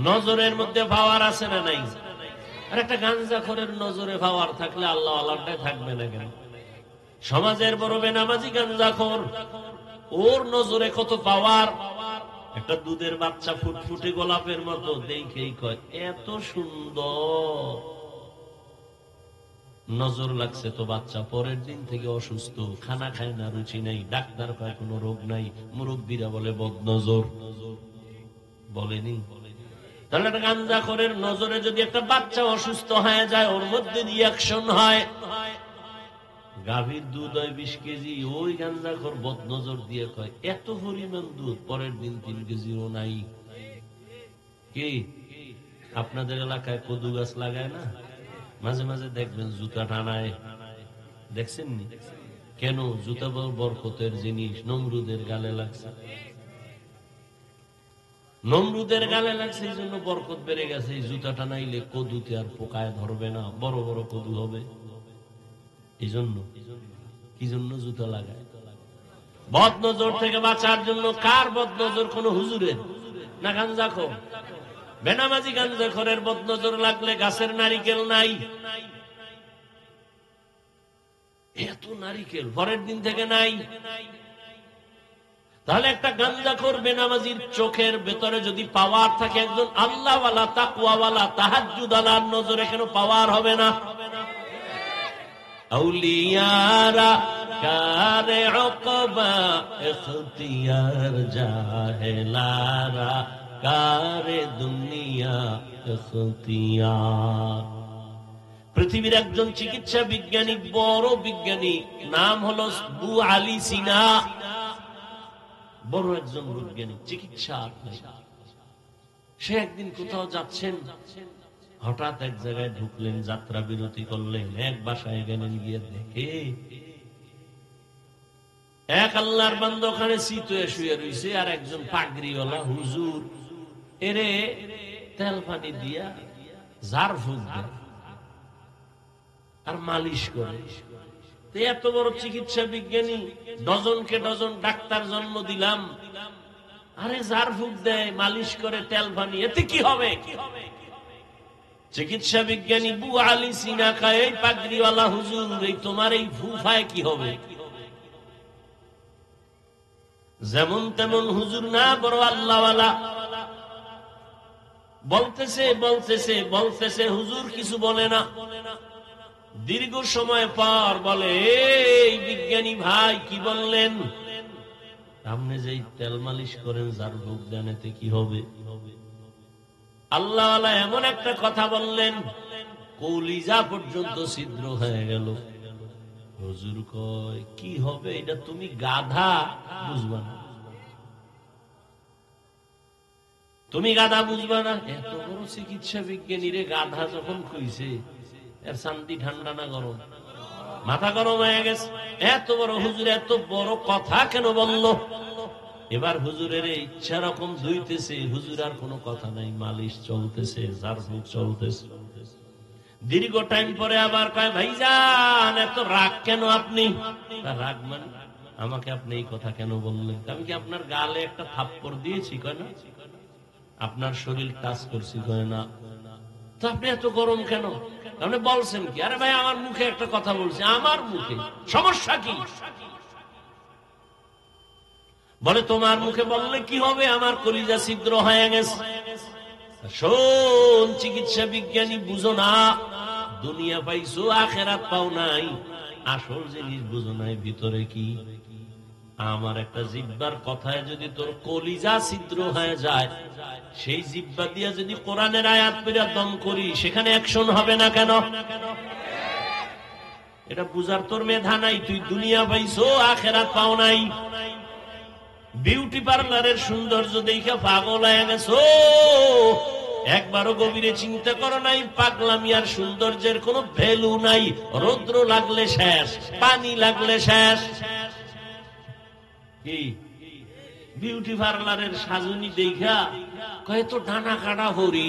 নজরের মধ্যে পাওয়ার আছে না নাই? আর একটা গাঞ্জাখোরের নজরে পাওয়ার থাকলে আল্লাহওয়ালাটাই থাকবে না কেন? সমাজের বড় বেনামাজি গাঞ্জাখোর, ওর নজরে কত পাওয়ার। একটা দুধের বাচ্চা ফুটফুটে গোলাপের মতো, দেখেই কয় এত সুন্দর। নজর লাগছে তো বাচ্চা, পরের দিন থেকে অসুস্থ, খানা খায় না, রুচি নাই, ডাক্তার কয় কোনো রোগ নাই, মুরব্বীরা বলে বদনজর। বলেনি? তাহলে একটা গাঞ্জাখোরের নজরে যদি একটা বাচ্চা অসুস্থ হয়ে যায়, ওর মধ্যে রিয়াকশন হয়। গাভীর দুধ হয় 20 কেজি, ওই গাঞ্জাখোর বদনজর দিয়ে কয় এত পরিমাণ দুধ, পরের দিন 3 কেজিও নাই। কি আপনাদের এলাকায় কদু গাছ লাগায় না? মাঝে মাঝে দেখবেন জুতা টানায়, দেখছেন নি? কেন? জুতা বরকতের জিনিস, নমরুদের গালে লাগছে। নমরুদের গালে লাগছে, এই জন্য বরকত বেড়ে গেছে। এই জুতা টানাইলে কদুতে আর পোকায় ধরবে না, বড় বড় কদু হবে। এই জন্য কি জন্য জুতা লাগায়? বদনজর থেকে বাঁচার জন্য। কার বদনজর? কোন হুজুরের না গাঞ্জাখোর? বেনামাজি গাঞ্জাখোরের বদনজর লাগলে গাছের নারিকেল নাই, এত নারিকেল পরের দিন থেকে নাই। তাহলে একটা গাঞ্জাখোর বেনামাজির চোখের ভেতরে যদি পাওয়ার থাকে, একজন আল্লাহওয়ালা তাকওয়াওয়ালা তাহাজ্জুদালার নজরে কেন পাওয়ার হবে না? আউলিয়ারা কারে উকবা ইখতিয়ার জাহেলারা কারে দুনিয়া ইখতিয়ার। পৃথিবীর একজন চিকিৎসা বিজ্ঞানী, বড় বিজ্ঞানী, নাম হলো আবু আলী সিনা। বড় একজন বৈজ্ঞানিক, চিকিৎসা। সে একদিন কোথাও যাচ্ছেন, হঠাৎ এক জায়গায় ঢুকলেন, যাত্রা বিরতি করলেন, এক বাসায় গেলেন, গিয়ে দেখে এক আল্লাহর বান্দা ওখানে চিত শুয়ে রয়েছে, আর একজন পাগড়িওয়ালা হুজুর এরে তেল পানি দিয়া ঝাড় ফুঁক দেয় আর মালিশ করে। এত বড় চিকিৎসা বিজ্ঞানী, ডজনকে ডজন ডাক্তার জন্ম দিলাম, আরে ঝাড় ফুঁক দেয়, মালিশ করে, তেল পানি, এতে কি হবে? চিকিৎসা বিজ্ঞানী বু আলী সিনা খায়, এই পাগড়িওয়ালা হুজুর, এই তোমার এই ফুফায় কি হবে? যেমন তেমন হুজুর না, বড় আল্লাহওয়ালা। বলতেছে বলতেছে বলতেছে, হুজুর কিছু বলে না। দীর্ঘ সময় পর বলে, এই বিজ্ঞানী ভাই কি বললেন? আপনি যে তেল মালিশ করেন, ঝাড় ফুঁক দেন, এতে কি হবে? আল্লাহওয়ালা এমন একটা কথা বললেন, কলিজা পর্যন্ত ছিদ্র হয়ে গেল। হুজুর কয়, কি হবে? এটা তুমি গাধা, বুঝবা না। তুমি গাধা বুঝবা না? এত বড় চিকিৎসা বিজ্ঞানী রে গাধা যখন কইছে, এর শান্তি ঠান্ডা না গরম? মাথা গরম হয়ে গেছে। এত বড় হুজুর এত বড় কথা কেন বলল? এবার হুজুরের ইচ্ছা রকম ধুইতেছে, হুজুর আর কোনো কথা নাই, মালিশ চলতেছে, ঝাড় ফুঁক চলতেছে। দীর্ঘ টাইম পরে আবার কয়, ভাইজান এত রাগ কেন আপনি? রাগ মানে আমাকে আপনি এই কথা কেন বললেন? আমি কি আপনার গালে একটা থাপ্পড় দিয়েছি? কয় না। আপনার শরীর টাচ করছি? কয় না। তো আপনি এত গরম কেন? আপনি বলছেন কি? আরে ভাই, আমার মুখে একটা কথা বলছি। আমার মুখে সমস্যা কি? বলে, তোমার মুখে বললে কি হবে? আমার কলিজা ছিদ্র হয়ে গেছে। শোন চিকিৎসা বিজ্ঞানী, বুঝো না, দুনিয়া পাইছো, আখেরাত পাও নাই। আসল জিনিস বুঝো নাই, ভিতরে কি? আমার একটা জিহ্বার কথায় যদি তোর কলিজা ছিদ্র হয়ে যায়, সেই জিহ্বা দিয়া যদি কোরআনের আয়াত পড়ে দম করি, সেখানে অ্যাকশন হবে না কেন? এটা বুঝার তোর মেধা নাই। তুই দুনিয়া পাইছো, আখেরাত পাও নাই। বিউটি পার্লারের সৌন্দর্য দেখে পাগল হয়ে গেছো, একবারও গভীরে চিন্তা করো নাই পাগলামি আর সৌন্দর্যের কোনো ভ্যালু নাই। রৌদ্র লাগলে শেষ, পানি লাগলে শেষ। কি বিউটি পার্লারের সাজুনি দেখা কয়, তো ডানা কাটা হরি,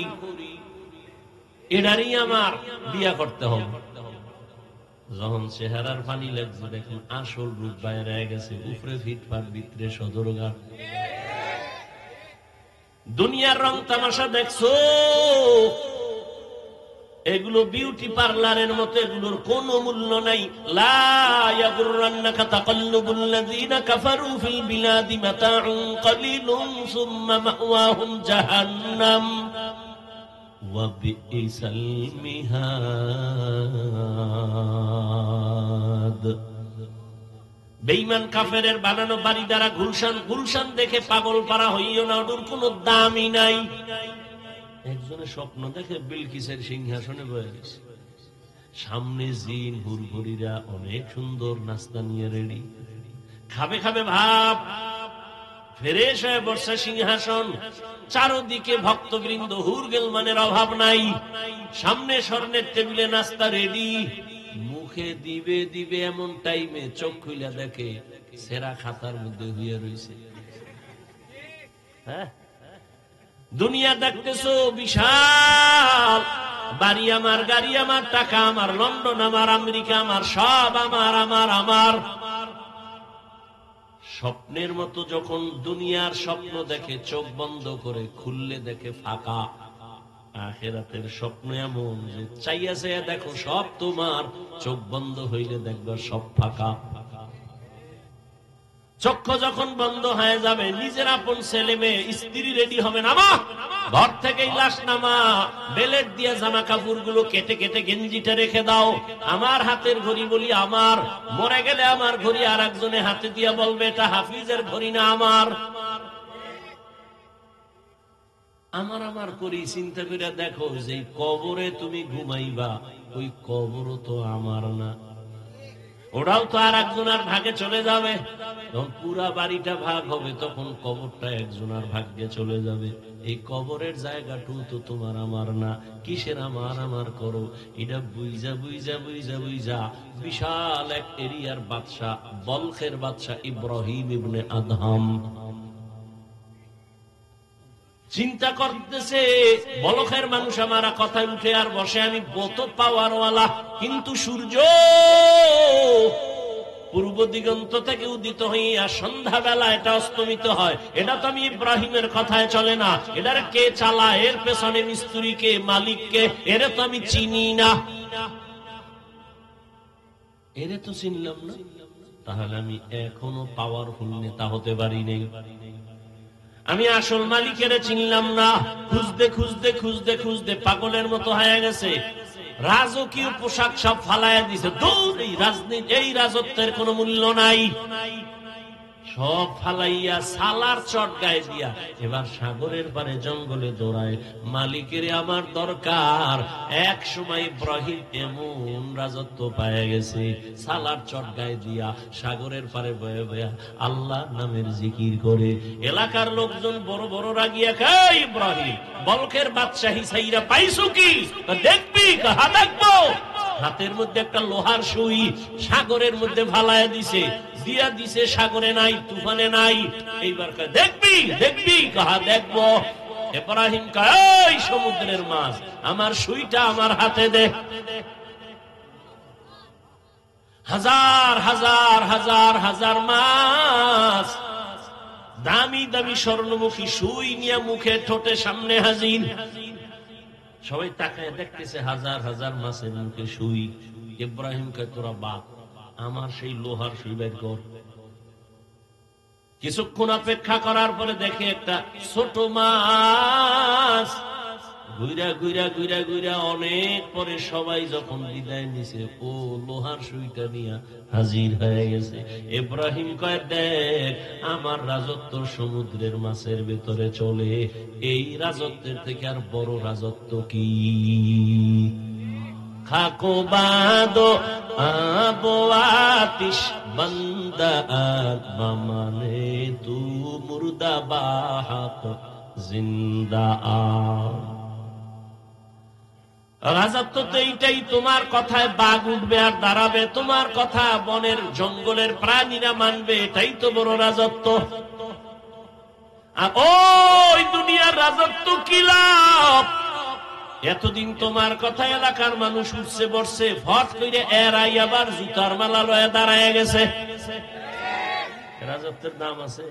এটারই আমার বিয়া করতে হবে। যখন চেহারার পানি লাগছে, দেখুন আসল রূপ বাইরে গেছে, উপরে ফিটফাট, ভিতরে সদরঘাট। দুনিয়ার রং তামাশা দেখছো, এগুলো বিউটি পার্লারের মতো, এগুলোর কোনো মূল্য নাই। লা ইয়াগুররান্নাকা তাকাল্লুবুল্লাযীনা কাফারু ফিল বিলাদি মাতাউন কলিলুন সুম্মা মাওয়াহুম জাহান্নাম ওয়া বিইসাল মিহাদ। বেঈমান কাফেরের বানানো বাড়ি দ্বারা গুলশান, গুলশান দেখে পাগল পারা হইও না, ওর কোনো দামই নাই। একজনের স্বপ্ন দেখে বিলকিসের সিংহাসনে বসে গেছে, সামনে জিন হুরহুরিরা অনেক সুন্দর নাস্তা নিয়ে রেডি, খাবে খাবে ভাব, ফ্রেশ হয়ে বসে সিংহাসন, চারদিকে ভক্তবৃন্দ, হুরগেলমানের অভাব নাই, সামনে স্বর্ণের টেবিলে নাস্তা রেডি, মুখে দিবে দিবে এমন টাইমে চোখ খুলে দেখে সেরা খাতার মধ্যে হয়ে রয়েছে। হ্যাঁ, দুনিয়া দেখতেছো বিশাল, বাড়ি আমার, গাড়ি আমার, টাকা আমার, লন্ডন আমার, আমেরিকা আমার, সব আমার আমার আমার। স্বপ্নের মতো যখন দুনিয়ার স্বপ্ন দেখে চোখ বন্ধ করে, খুললে দেখে ফাঁকা। আখিরাতের স্বপ্ন এমন যে চাইয়া চাইয়া দেখো সব তোমার, চোখ বন্ধ হইলে দেখবা সব ফাঁকা। চক্ষু যখন বন্ধ হয়ে যাবে, নিজের আপন ছেলে মেয়ে স্ত্রী রেডি হবে, নামা ঘর থেকেই লাশ নামা, বেলেট দিয়ে জামা কাপড় গুলো কেটে কেটে গেঞ্জিটা রেখে দাও। আমার হাতের ঘড়ি বলি আমার, মরে গেলে আমার ঘড়ি আর একজনে হাতে দিয়া বলবে এটা হাফিজের ঘড়ি না আমার। আমার আমার করি চিন্তা করে দেখো, যে কবরে তুমি ঘুমাইবা, ওই কবরও তো আমার না। ওরাও তো আর একজনের ভাগে চলে যাবে। যখন পুরা বাড়িটা ভাগ হবে তখন কবরটা একজনের ভাগ্যে চলে যাবে। এই কবরের জায়গাটু তো তোমার আমার না, কিসের আমার আমার করো? এটা বুইজা বুইজা বুইজা বুইজা বিশাল এক এরিয়ার বাদশা, বলখের বাদশা ইব্রাহিম ইবনে আদহাম চিন্তা করতেছে, বলখের মানুষ আমারা কথায় উঠে আর বসে, আমি কত পাওয়ারওয়ালা, কিন্তু সূর্য পূর্ব দিগন্ত থেকে উদিত হইয়া সন্ধ্যা বেলা এটা অস্তমিত হয়। এটা তো আমি ইব্রাহিমের কথায় চলে না। এটার কে চালায়, এর পেছনে মিস্ত্রি কে, মালিক কে, এরে তো আমি চিনি না, এরে তো চিনলাম না। তাহলে আমি এখনো পাওয়ারফুল নেতা হতে পারি নাই। আমি আসল মালিকের চিনলাম না। খুঁজতে খুঁজতে খুঁজতে খুঁজতে পাগলের মতো হয়ে গেছে। রাজকীয় পোশাক সব ফালাইয়া দিছে। দূর, এই রাজনীতি, এই রাজত্বের কোনো মূল্য নাই। সব ফালাইয়া সালার চট গায়ে দিয়া এবার সাগরের পারে জঙ্গলে দৌড়ায়। মালিকের আমার দরকার। এক সময় ইব্রাহিম এমন রাজত্ব পায়ে গেছে, সালার চট গায়ে দিয়া সাগরের পারে বয়ে বয়া আল্লাহ নামের জিকির করে। এলাকার লোকজন বড় বড় রাগিয়া খায়, ইব্রাহিম বলখের বাদশাহী সাইরা পাইছো কি? দেখবি, হা দেখবো। হাতের মধ্যে একটা লোহার সুই সাগরের মধ্যে ভালায়া দিছে, দিয়া দিছে, সাগরে নাই, তুফানে নাই। এইবার দেখবি, দেখবি, কাহা দেখবো। ইব্রাহিম কয়, সমুদ্রের মাছ, আমার সুইটা আমার হাতে দে। হাজার হাজার হাজার হাজার মাছ, দামি দামি স্বর্ণমুখী সুই নিয়ে মুখে ঠোঁটে সামনে হাজির। সবাই তাকায় দেখতেছে হাজার হাজার মাছের মুখে সুই। ইব্রাহিম কয়, তোরা বাপ, আমার সেই লোহার সুই বের কর। কিছুক্ষণ অপেক্ষা করার পরে দেখে একটা ছোট মাছ ঘুরা ঘুরা ঘুরা ঘুরা অনেক পরে সবাই যখন বিদায় নিছে, ও লোহার সুইটা নিয়ে হাজির হয়ে গেছে। ইব্রাহিম কয়, দেখ, আমার রাজত্ব সমুদ্রের মাছের ভেতরে চলে। এই রাজত্বের থেকে আর বড় রাজত্ব কি? খাকো বাদো আবো আতিশ বন্দা মানে তু মুর্দা বাহাত জিন্দা আ। রাজত্ব তো এইটাই, তোমার কথায় বাঘ উঠবে আর দাঁড়াবে, তোমার কথা বনের জঙ্গলের প্রাণীরা মানবে, এটাই তো বড় রাজত্ব। আর ওই দুনিয়ার রাজত্ব কি লাভ? এতদিন তোমার কথা এলাকার মানুষ উঠছে বসছে, ফট করে এরাই আবার জুতার মালা লয়ে দাঁড়ায় গেছে। রাজত্বের দাম আছে।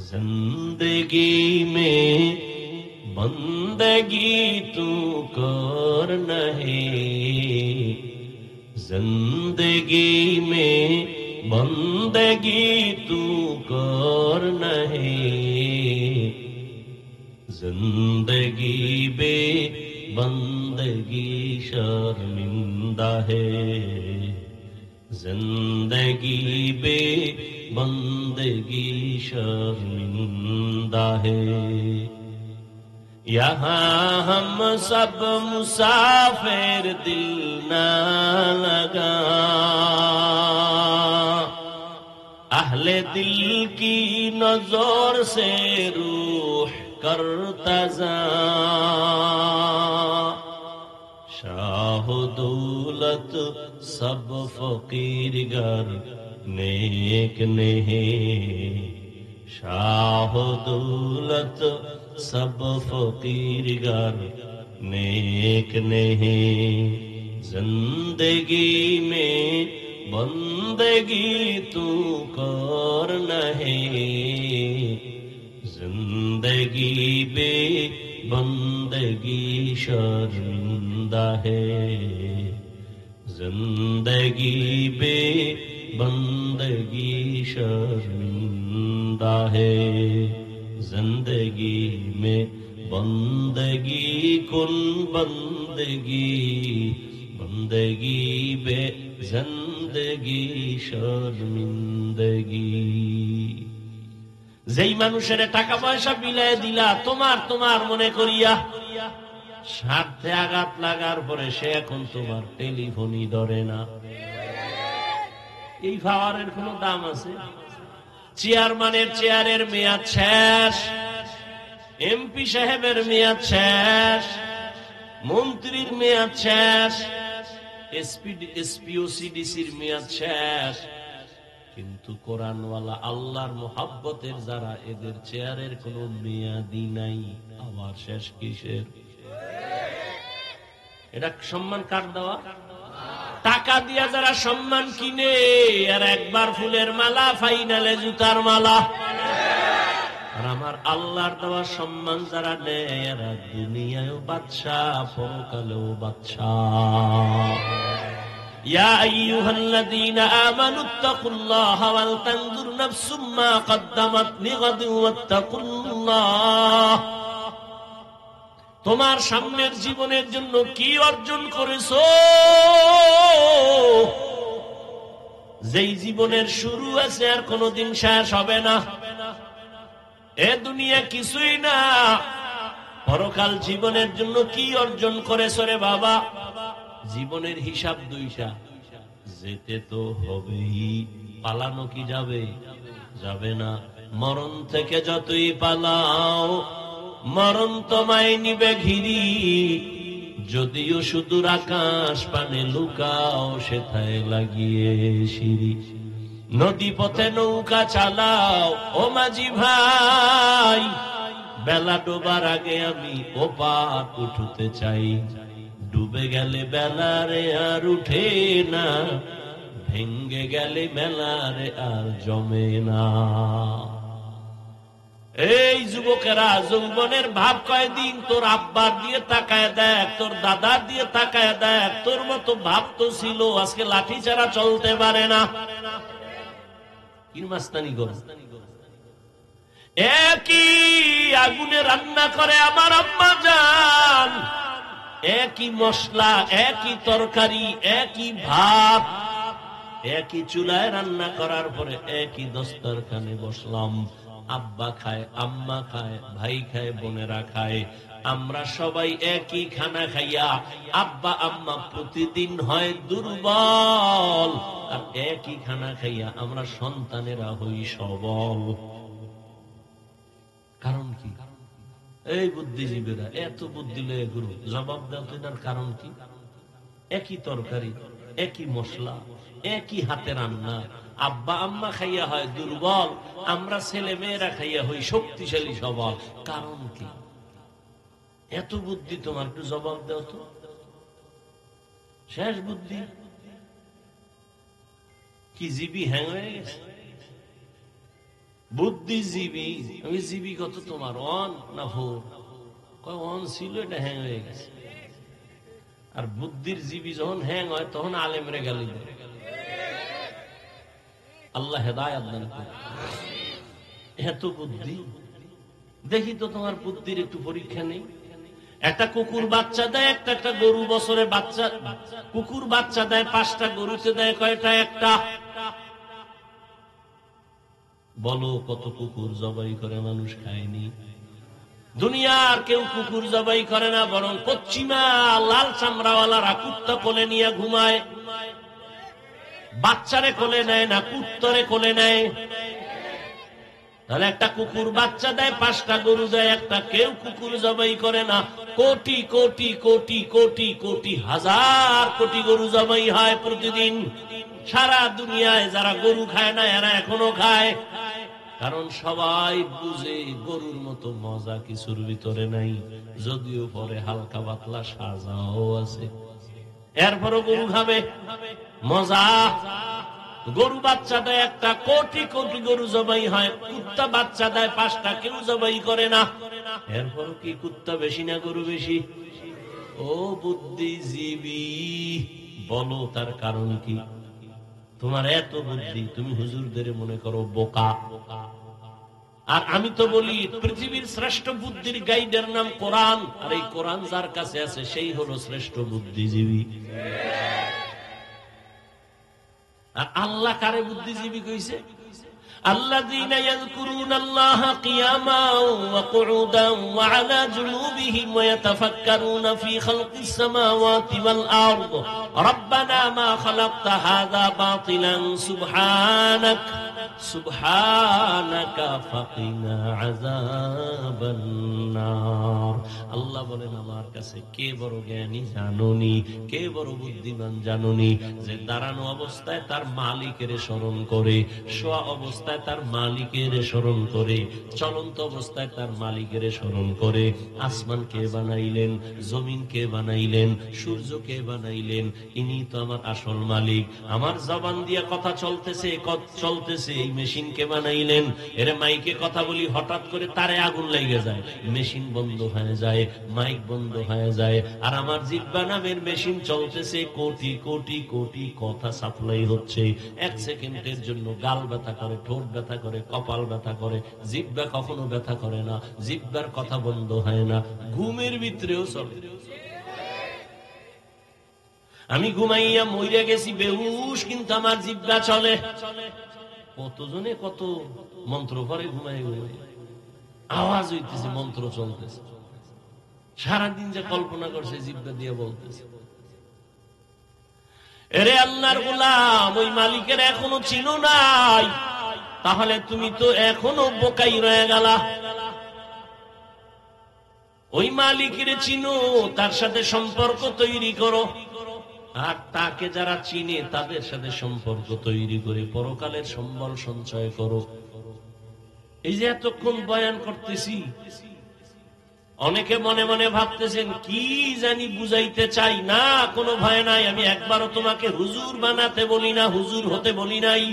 জিন্দেগি মে বন্দেগি তু কর নহি, জিন্দেগি মে বন্দেগি তু কর নহি, जिंदगी बे बंदगी शर्मिंदा है, जिंदगी बे बंदगी शर्मिंदा है। यहाँ हम सब मुसाफिर, दिल ना लगा, अहले दिल की नजर से रूह करता जा, शाह दौलत सब फकीर गर नेक नहीं, शाह दौलत सब फकीर गर नेक नहीं, जिंदगी में बंदगी तू कर नहीं, जिंदगी बे बंदगी शर्मिंदा है, जिंदगी बे बंदगी शर्मिंदा है, जिंदगी में बंदगी कुन बंदगी, बंदगी बे जिंदगी शर्मिंदगी। যেই মানুষের টাকা পয়সা বিলায় দিলা তোমার তোমার মনে করিয়া, স্বার্থে আঘাত লাগার পরে সে এখন তোমার টেলিফোনই ধরে না। এই পাওয়ারের কোন দাম আছে? চেয়ারম্যানের চেয়ারের মেয়াদ শেষ, এমপি সাহেবের মেয়াদ শেষ, মন্ত্রীর মেয়াদ শেষ, এসপিওসিডিসির মেয়াদ শেষ, কিন্তু কোরআনওয়ালা আল্লাহর মোহাব্বতের যারা, এদের চেয়ারের কোন মেয়াদই নাই। আবার শেষ কিসের? এটা সম্মান কার দেওয়া? টাকা দিয়া যারা সম্মান কিনে, আর একবার ফুলের মালা, ফাইনালে জুতার মালা। আর আমার আল্লাহর দেওয়া সম্মান যারা নেয়, এরা দুনিয়ায়ও বাদশাহ, পরকালেও বাদশাহ। ইয়া আইয়ুহাল্লাযীনা আমানুত্তাকুল্লাহা ওয়াল তানজুর নাফসুম মা কদ্দামাত লিগাদিন ওয়াত্তাকুল্লাহ। তোমার সামনের জীবনের জন্য কি অর্জন করেছো? যেই জীবনের শুরু আছে আর কোনদিন শেষ হবে না। এ দুনিয়া কিছুই না, পরকাল জীবনের জন্য কি অর্জন করেছো রে বাবা? জীবনের হিসাব দুইটা, যেতে তো হবেই, পালানো কি যাবে? যাবে না। মরণ থেকে যতই পালাও, মরণ তোমায় নিবে ঘিরি। যদিও সুদূর আকাশ পানে লুকাও, সেথায় লাগিয়ে সিঁড়ি। নদী পথে নৌকা চালাও ও মাঝি ভাই, বেলা ডোবার আগে আমি ওপার উঠতে চাই। ডুবে গেলে বেলারে আর উঠে না, ভেঙ্গে গেলে মেলারে আর জমে না। এই যুবকেরা, যৌবনের ভাব কয়দিন? তোর আব্বার দিয়ে তাকায় দেখ, তোর দাদার দিয়ে তাকায় দেখ, তোর মতো ভাব তো ছিল, আজকে লাঠি ছাড়া চলতে পারে না। কি মাস্তানি গো? একই আগুনে রান্না করে আমার আম্মা জান, একই মশলা, একই তরকারি, একই ভাত, একই চুলায় রান্না করার পরে একই দস্তরখানে বসলাম। আব্বা খায়, আম্মা খায়, ভাই খায়, বোনেরা খায়, আমরা সবাই একই খানা খাইয়া আব্বা আম্মা প্রতিদিন হয় দুর্বল, আর একই খানা খাইয়া আমরা সন্তানেরা হই সবল। কারণ কি? এই বুদ্ধিজীবীরা এত বুদ্ধি লয়ে গুরু জবাব দাও তো, এটার কারণ কি? একই তরকারি, একই মশলা, একই হাতে রান্না, আব্বা আম্মা খাইয়া হয় দুর্বল, আমরা ছেলে মেয়েরা খাইয়া হই শক্তিশালী সবল। কারণ কি? এত বুদ্ধি তোমার, একটু জবাব দাও তো। শেষ বুদ্ধি কি? জীবী হ্যাং হয়ে গেছে? বুদ্ধিজীবী আমি জীবী কত তোমার? অন না ভোর? অন ছিল, এটা হ্যাং হয়ে গেছে। আর বুদ্ধির জীবী যখন হ্যাং হয় তখন আলেমরে গালি দেয়। আল্লাহ হেদায়েত দান করুন। এত বুদ্ধি, দেখি তো তোমার বুদ্ধির একটু পরীক্ষা নেই। একটা কুকুর বাচ্চা দেয়, একটা গরু বছরে বাচ্চা। কুকুর বাচ্চা দেয় 5টা, গরুতে দেয় কয়টা? একটা। বলো কত কুকুর জবাই করে মানুষ খায়নি? দুনিয়ার কেউ কুকুর জবাই করে না, বরং পশ্চিমা লাল চামড়াওয়ালারা কুত্তা কোলে নিয়ে ঘুমায়। বাচ্চারে কোলে নেয় না, কুত্তরে কোলে নেয়। তাহলে একটা কুকুর বাচ্চা দেয়, 5টা গরু দেয় একটা, কেউ কুকুর জবাই করে না। কোটি কোটি কোটি কোটি কোটি হাজার কোটি গরু জবাই হয় প্রতিদিন। সারা দুনিয়ায় যারা গরু খায় না, এরা এখনো খায়। কারণ সবাই বুঝে গরুর মতো মজা কিছুর ভিতরে নাই, যদিও পরে হালকা পাতলা সাজাও আছে, এরপরও গরু খাবে। মজা। গরু বাচ্চা দেয় একটা, কোটি কোটি গরু জবাই হয়। কুত্তা বাচ্চা দেয় 5টা, কেউ জবাই করে না। এরপরও কি কুত্তা বেশি না গরু বেশি? ও বুদ্ধিজীবী, বলো তার কারণ কি? তোমার এত বুদ্ধি, তুমি হুজুরদের মনে করো বোকা। আর আমি তো বলি পৃথিবীর শ্রেষ্ঠ বুদ্ধির গাইডের নাম কোরআন, আর এই কোরআন যার কাছে আছে সেই হলো শ্রেষ্ঠ বুদ্ধিজীবী। আর আল্লাহ কারে বুদ্ধিজীবী কইছে? الذين يذكرون الله قياما وقعودا وعلى جنوبهم ويتفكرون في خلق السماوات والأرض ربنا ما خلقت هذا باطلا سبحانك فقنا عذاب النار আল্লাহ বলেন আমার কাছে কে বড় জ্ঞানী জানুনি, কে বড় বুদ্ধিমান জানুনি, যে দাঁড়ানো অবস্থায় তার মালিকের স্মরণ করে, শোয়া অবস্থায় তার মালিকের স্মরণ করে, চলন্ত অবস্থায় তার মালিকের স্মরণ করে। আসমান কে বানাইলেন, জমিন কে বানাইলেন, সূর্য কে বানাইলেন, ইনি তো আমার আসল মালিক। আমার জবান দিয়ে কথা চলতেছে এই মেশিন কে বানাইলেন। এর মাইকে কথা বলি, হঠাৎ করে তারে আগুন লেগে যায়, মেশিন বন্ধ হয়ে যায়, মাইক বন্ধ হয়ে যায়, আর আমার জিহ্বা নামের মেশিন চলতেছে, কোটি কোটি কোটি কথা সাপ্লাই হচ্ছে। এক সেকেন্ডের জন্য গাল ব্যথা করে, ঠোঁট ব্যথা করে, কপাল ব্যথা করে, জিহ্বা কখনো ব্যথা করে না, জিহ্বার কথা বন্ধ হয় না, ঘুমের ভিতরেও চলে। আমি ঘুমাইয়া মইরা গেছি বেহুশ, কিন্তু আমার জিহ্বা চলে। কতজনে কত মন্ত্র পরে ঘুমাই আওয়াজ হইতেছে, মন্ত্র চলতেছে, সারাদিন যে কল্পনা করছে জিহ্বা দিয়ে বলতেছে। এরে আল্লাহর গোলাম, ওই মালিকের এখনো চিনো নাই, তাহলে তুমি তো এখনো বোকাই রয়ে গেলা। ওই মালিকের চিনো, তার সাথে সম্পর্ক তৈরি করো, আর তাকে যারা চিনে তাদের সাথে সম্পর্ক তৈরি করে পরকালের সম্বল সঞ্চয় করো। এই যে এতক্ষণ বয়ান করতেছি, অনেকে মনে মনে ভাবতেছেন কি জানি বুঝাইতে চাই না। কোনো ভয় নাই, আমি একবারও তোমাকে হুজুর বানাতে বলি না, হুজুর হতে বলি নাই।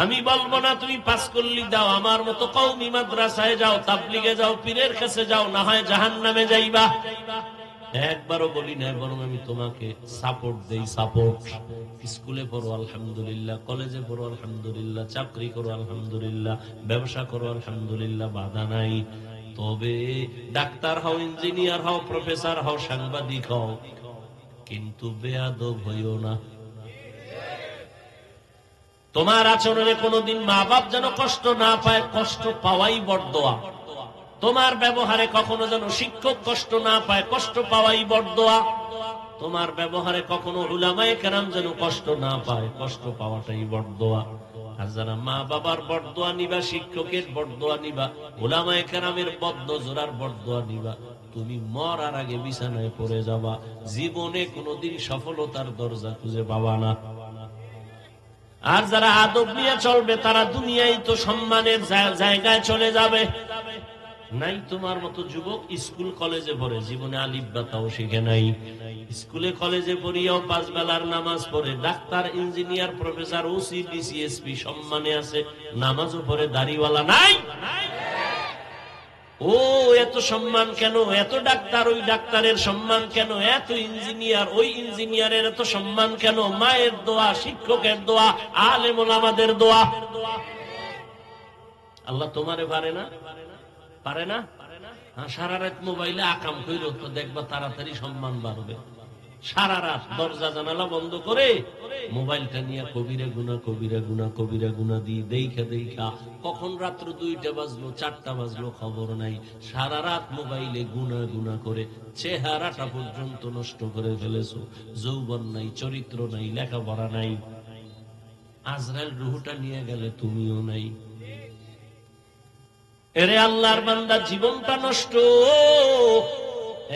আমি বলবো না তুমি পাস করলি দাও, আমার মতো কওমি মাদ্রাসায় যাও, তাবলিগে যাও, পীরের কাছে যাও, না হয় জাহান্নামে যাইবা। একবারও বলি না, বরং আমি তোমাকে সাপোর্ট দেই। সাপোর্ট, স্কুলে পড়ো আলহামদুলিল্লাহ, কলেজে পড়ো আলহামদুলিল্লাহ, চাকরি করো আলহামদুলিল্লাহ, ব্যবসা করো আলহামদুলিল্লাহ, বাধা নাই। তবে ডাক্তার হও, ইঞ্জিনিয়ার হও, প্রফেসর হও, সাংবাদিক হও, কিন্তু বেয়াদব হইও না। তোমার আচরণে কোনোদিন মা বাপ যেন কষ্ট না পায়, কষ্ট পাওয়াই বড়দোয়া। তোমার ব্যবহারে কখনো যেন শিক্ষক কষ্ট না পায়, কষ্ট পাওয়াই বড়দোয়া। তোমার ব্যবহারে কখনো উলামায়ে কেরাম যেন কষ্ট না পায়, কষ্ট পাওয়াটাই বড়দোয়া। আর যারা মা বাবার বড়দোয়া নিবা, শিক্ষকের বড়দোয়া নিবা, উলামায়ে কেরামের বদনজরার বড়দোয়া নিবা, তুমি মরার আগে বিছানায় পড়ে যাবা, জীবনে কোনোদিন সফলতার দরজা খুঁজে পাবা না। আর যারা আদব নিয়ে চলবে, তারা দুনিয়ায় তো সম্মানের জায়গায় চলে যাবে। নাই তোমার মতো যুবক স্কুল কলেজে পড়ে, জীবনে আলিফ বা তাও শিখে নাই, স্কুলে কলেজে পড়িয়াও 5 বেলার নামাজ পড়ে, doctor, engineer, professor, OC, DC, SP সম্মানে আছে, নামাজও পড়ে, দাড়িওয়ালা নাই। ও এত সম্মান কেন? এত ডাক্তার, ওই ডাক্তারের সম্মান কেন? এত ইঞ্জিনিয়ার, ওই ইঞ্জিনিয়ারের এত সম্মান কেন? মায়ের দোয়া, শিক্ষকের দোয়া, আলেম ওলামাদের দোয়া। আল্লাহ তোমারে পারে না? পারে না? সারা রাত মোবাইলে আকাম কইরো তো, দেখবা তাড়াতাড়ি সম্মান বাড়বে। সারা রাত দরজা জানালা বন্ধ করে মোবাইলটা নিয়ে কবিরা গুনা, কবিরা গুনা, কবিরা গুনা দিয়ে দেখা কখন রাত্র 2টা বাজলো, 4টা বাজলো খবর নাই। সারা রাত মোবাইলে গুনা গুনা করে চেহারাটা পর্যন্ত নষ্ট করে ফেলেছো। যৌবন নাই, চরিত্র নাই, লেখাপড়া নাই। আজরাইল রুহটা নিয়ে গেলে তুমিও নাই। এরে আল্লাহর বান্দা, জীবনটা নষ্ট,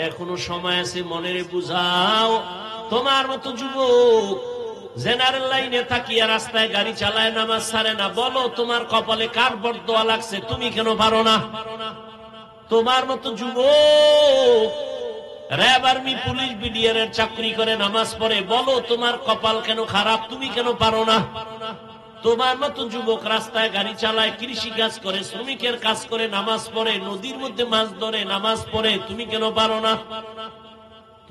এখনো সময় আছে, মনেরে বুঝাও। তোমার মতো যুবক জেনারেল লাইনে থাকিয়া রাস্তায় গাড়ি চালায়, নামাজ ছাড়ে না, বলো তোমার কপালে কার বরদোয়া লাগছে? তুমি কেন পারো না? তোমার মতো যুবক র্যাব, আর্মি, পুলিশ, বিডিআর এর চাকরি করে, নামাজ পড়ে, বলো তোমার কপাল কেন খারাপ? তুমি কেন পারো না? তোমার মতো যুবক রাস্তায় গাড়ি চালায়, কৃষি কাজ করে, শ্রমিকের কাজ করে, নামাজ পড়ে, নদীর মধ্যে মাছ ধরে, নামাজ পড়ে, তুমি কেন পারো না?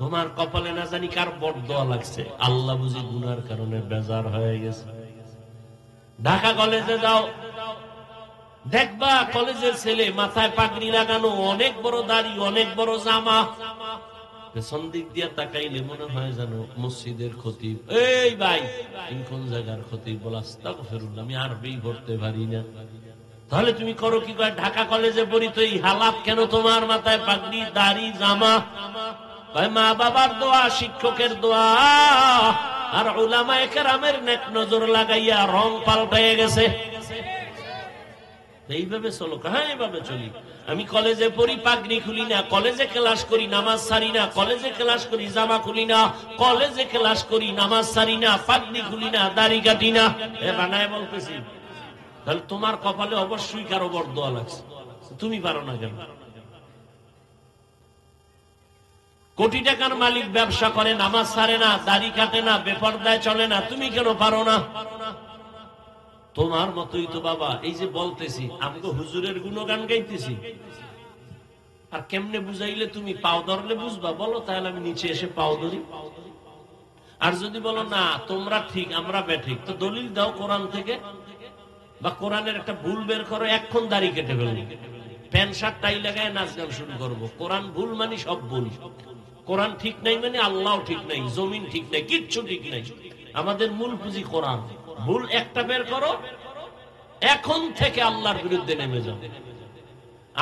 তোমার কপালে না জানি কার বরদোয়া লাগছে। আল্লাহ বুঝি গুনার কারণে বেজার হয়ে গেছে। ঢাকা কলেজে যাও, দেখবা কলেজের ছেলে মাথায় পাগড়ি লাগানো, অনেক বড় দাড়ি, অনেক বড় জামা, পেছন দিক দিয়ে তাকাইলে মনে হয় যেন মসজিদের খতিব। এই ভাই, তুমি কোন জায়গার খতিব? বল আস্তাগফিরুল্লাহ, আমি আরবি পড়তে পারি না। তাহলে তুমি করো কি? কয় ঢাকা কলেজে পড়ি। তো এই হালাত কেন তোমার মাথায়? পাগড়ি, দাড়ি, জামা। মা বাবার দোয়া, শিক্ষকের দোয়া আর উলামায়ে কেরামের নেক নজর লাগাইয়া রং পাল্টাইয়া গেছে। এইভাবে চলো। হ্যাঁ, এইভাবে চলি। আমি কলেজে পড়ি, পাগড়ি খুলি না। কলেজে ক্লাস করি, নামাজ ছাড়ি না। কলেজে ক্লাস করি, জামা খুলি না। কলেজে ক্লাস করি, নামাজ ছাড়ি না, পাগড়ি খুলি না, দাড়ি কাটি না। এ বানায় বলতেছি। তাহলে তোমার কপালে অবশ্যই কারো বরদোয়া লাগছে। তুমি পারো না কেন? কোটি টাকার মালিক ব্যবসা করে, নামাজ ছাড়ে না, দাড়ি কাটে না, বেপরদায় চলে না, তুমি কেন পারো না? তোমার মতোই তো বাবা। এই যে বলতেছি, আমি তো হুজুরের গুণগান গাইতেছি। আর কেমনে বুঝাইলে তুমি পাও ধরলে বুঝবা? বলো, তাহলে আমি নিচে এসে পাও ধরি। আর যদি বলো না তোমরা ঠিক আমরা বেঠিক, তো দলিল দাও কোরআন থেকে, বা কোরআনের একটা ভুল বের করো, এক্ষণ দাড়ি কেটে ফেলবো, প্যান্ট শার্ট টাই লাগায় নাচ গান শুরু করবো। কোরআন ভুল মানে সব ভুল। কোরআন ঠিক নাই মানে আল্লাহ ঠিক নাই, জমিন ঠিক নাই, কিচ্ছু ঠিক নাই। আমাদের মূল পুঁজি কোরআন। ভুল একটা বের করো, এখন থেকে আল্লাহর বিরুদ্ধে নেমে যাও।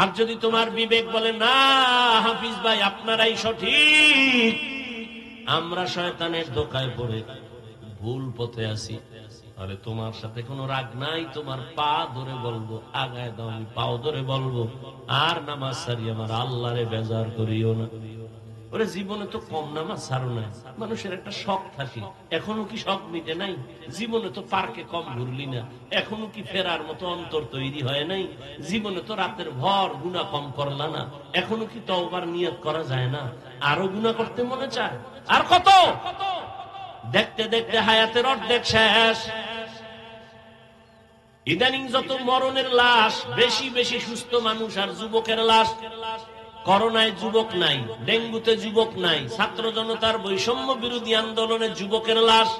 আর যদি তোমার বিবেক বলে না হাফিজ ভাই আপনারাই সঠিক, আমরা শয়তানের ধোঁকায় পড়ে ভুল পথে আছি, তাহলে তোমার সাথে কোনো রাগ নাই। তোমার পা ধরে বলবো আগায় দাও, আমি পাও ধরে বলবো আর নামাজ সারি আমার আল্লাহরে বেজার করিও না। ওরে জীবনে তো কম নামাজ ছাড়ো না। মানুষের একটা শখ থাকে, এখনো কি শখ মিটে নাই? জীবনে তো পার্কে কম ঘুরলি না, এখনো কি ফেরার মতো অন্তর তৈরি হয় নাই? জীবনে তো রাতের ভর গুনাহ কম করলা না, এখনো কি তওবার নিয়ত করা যায় না? আরো গুনাহ করতে মনে চায়? আর কত? দেখতে দেখতে হায়াতের অর্ধেক শেষ। ইদানিং যত মরণের লাশ, বেশি বেশি সুস্থ মানুষ আর যুবকের লাশ। করোনায় যুবক নাই, ডেঙ্গুতে যুবক নাই, ছাত্র জনতার বৈষম্য বিরোধী আন্দোলনে যুবকের লাশ,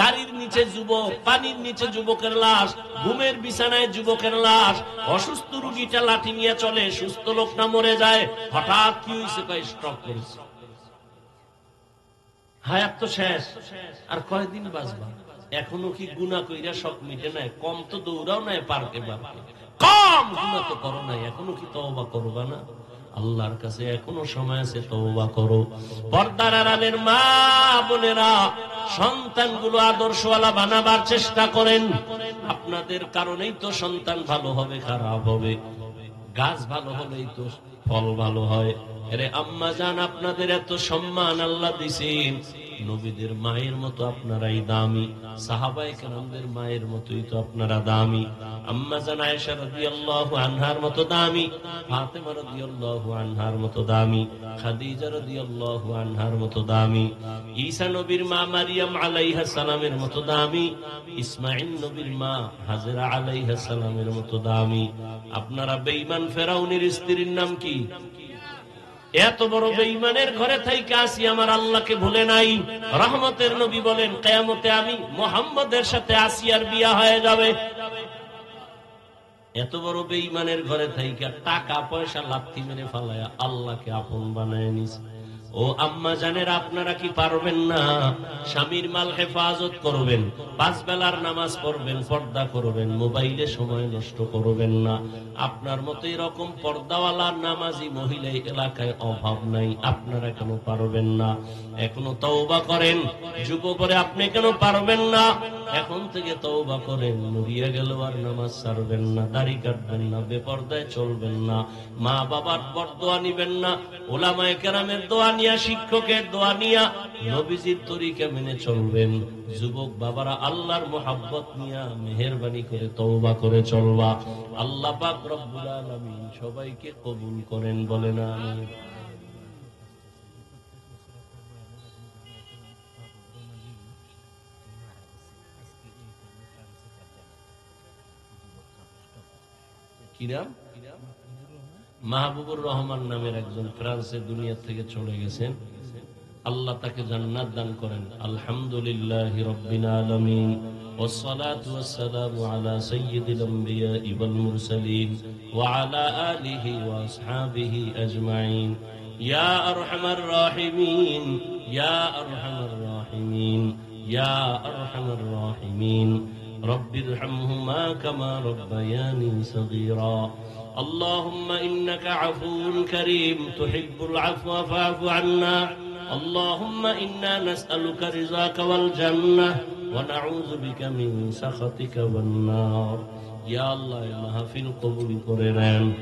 গাড়ির নিচে যুবক, পানির নিচে যুবকের লাশ, ঘুমের বিছানায় যুবকের লাশ। অসুস্থ রোগীটা লাঠি নিয়ে চলে, সুস্থ লোকটা মরে যায়। হঠাৎ কি হয়েছে? স্ট্রোক করেছে। হায়াত তো শেষ, আর কয়দিন বাঁচবা? এখনো কি গুনাহ কইরা শখ মিটে নাই? কম তো দৌড়াও নাই পার্কে বাপকে, কম গুনাহ তো করো নাই, এখনো কি তওবা করবা না? আল্লাহর কাছে এখনো সময় আছে, তওবা করো। পর্দার আড়ালের মা বোনেরা, সন্তানগুলো আদর্শওয়ালা বানাবার চেষ্টা করেন। আপনাদের কারণেই তো সন্তান ভালো হবে, খারাপ হবে। গাছ ভালো হলেই তো ফল ভালো হয়। আরে আম্মা জান, আপনাদের এত সম্মান আল্লাহ দিছেন, নবীদের মায়ের মতো আপনারাই দামি, সাহাবায়ে কেরামদের মায়ের মতোই তো আপনারা দামি। আম্মা জান আয়েশা রাদিয়াল্লাহু আনহার মতো দামি, ফাতেমা রাদিয়াল্লাহু আনহার মতো দামি, খাদিজা রাদিয়াল্লাহু আনহার মতো দামি, ঈসা নবীর মা মারিয়াম আলাইহিস সালামের মতো দামি, ইসমাঈল নবীর মা হাজেরা আলাইহিস সালামের মতো দামি। আপনারা বেঈমান ফেরাউনের স্ত্রীর নাম কি? এত বড় বেঈমানের ঘরে থাইকা আসি, আমার আল্লাহকে ভুলে নাই। রহমতের নবী বলেন কিয়ামতে আমি মুহাম্মদের সাথে আসিয়ার বিয়া হয়ে যাবে। এত বড় বেঈমানের ঘরে থাইকা টাকা পয়সা লাথি মেরে ফালায়া আল্লাহকে আপন বানায় নিছে। ও আম্মা জানেরা, আপনারা কি পারবেন না? স্বামীর মাল হেফাজত করবেন, 5 বেলার নামাজ পড়বেন, পর্দা করবেন, মোবাইলে সময় নষ্ট করবেন না। আপনার মতো এরকম পর্দাওয়ালা নামাজি মহিলা এলাকায় অভাব নাই। আপনারা কেন পারবেন না? এখনো তওবা করেন। যুবকরে আপনি কেন পারবেন না? এখন থেকে তওবা করেন। মরিয়া গেল আর নামাজ ছাড়বেন না, দাড়ি কাটবেন না, বেপরদায় চলবেন না, মা বাবার বরদোয়া নিবেন না, উলামায়ে কেরামের দোয়া নিয়া, শিক্ষকের দোয়া নিয়া নবীজির তরিকা মেনে চলবেন। যুবক বাবারা, আল্লাহর মোহাব্বত নিয়া মেহেরবানি করে তওবা করে চলবা। আল্লাহ পাক রব্বুল আলামিন সবাইকে কবুল করেন, বলেন আমিন। কি নাম? মাহবুবুর রহমান নামের একজন ফ্রান্সে দুনিয়া থেকে চলে গেছেন। আল্লাহ তাকে জান্নাত দান করেন। আলহামদুলিল্লাহি রাব্বিল আলামিন, ওয়াসসালাতু ওয়াসসালামু আলা সাইয়্যিদিল আমবিয়াই ওয়াল মুরসালিন ওয়া আলা আলিহি ওয়া আসহাবিহি আজমাইন। ইয়া আরহামার রাহিমিন, ইয়া আরহামার রাহিমিন, ইয়া আরহামার রাহিমিন। রব্বিরহামহুমা কামা রব্বায়ানি সগীরা। اللهم إنك عفو كريم تحب العفو فاعف عنا. اللهم إنا نسألك رضاك والجنة ونعوذ بك من سخطك والنار. ইয়া আল্লাহ, মাহফিল কবুল করে নেন।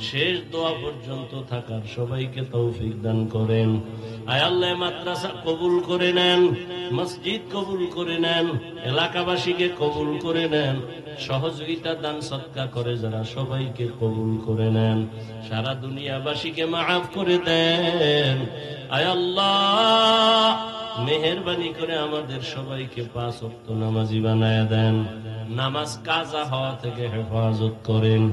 শেষ দোয়া পর্যন্ত থাকার সবাইকে তৌফিক দান করেন। আয় আল্লাহ, মাদ্রাসা কবুল করে নেন, মসজিদ কবুল করে নেন, এলাকাবাসীকে কবুল করে নেন, সহযোগিতা দান সৎকার করে যারা সবাইকে কবুল করে নেন। সারা দুনিয়াবাসীকে মাফ করে দেন। আয় আল্লাহ, মেহেরবানি করে আমাদের সবাইকে 5 ওয়াক্ত নামাজি বানায়া দেন। নামাজ কাজা হওয়া থেকে হেফাজত করেন।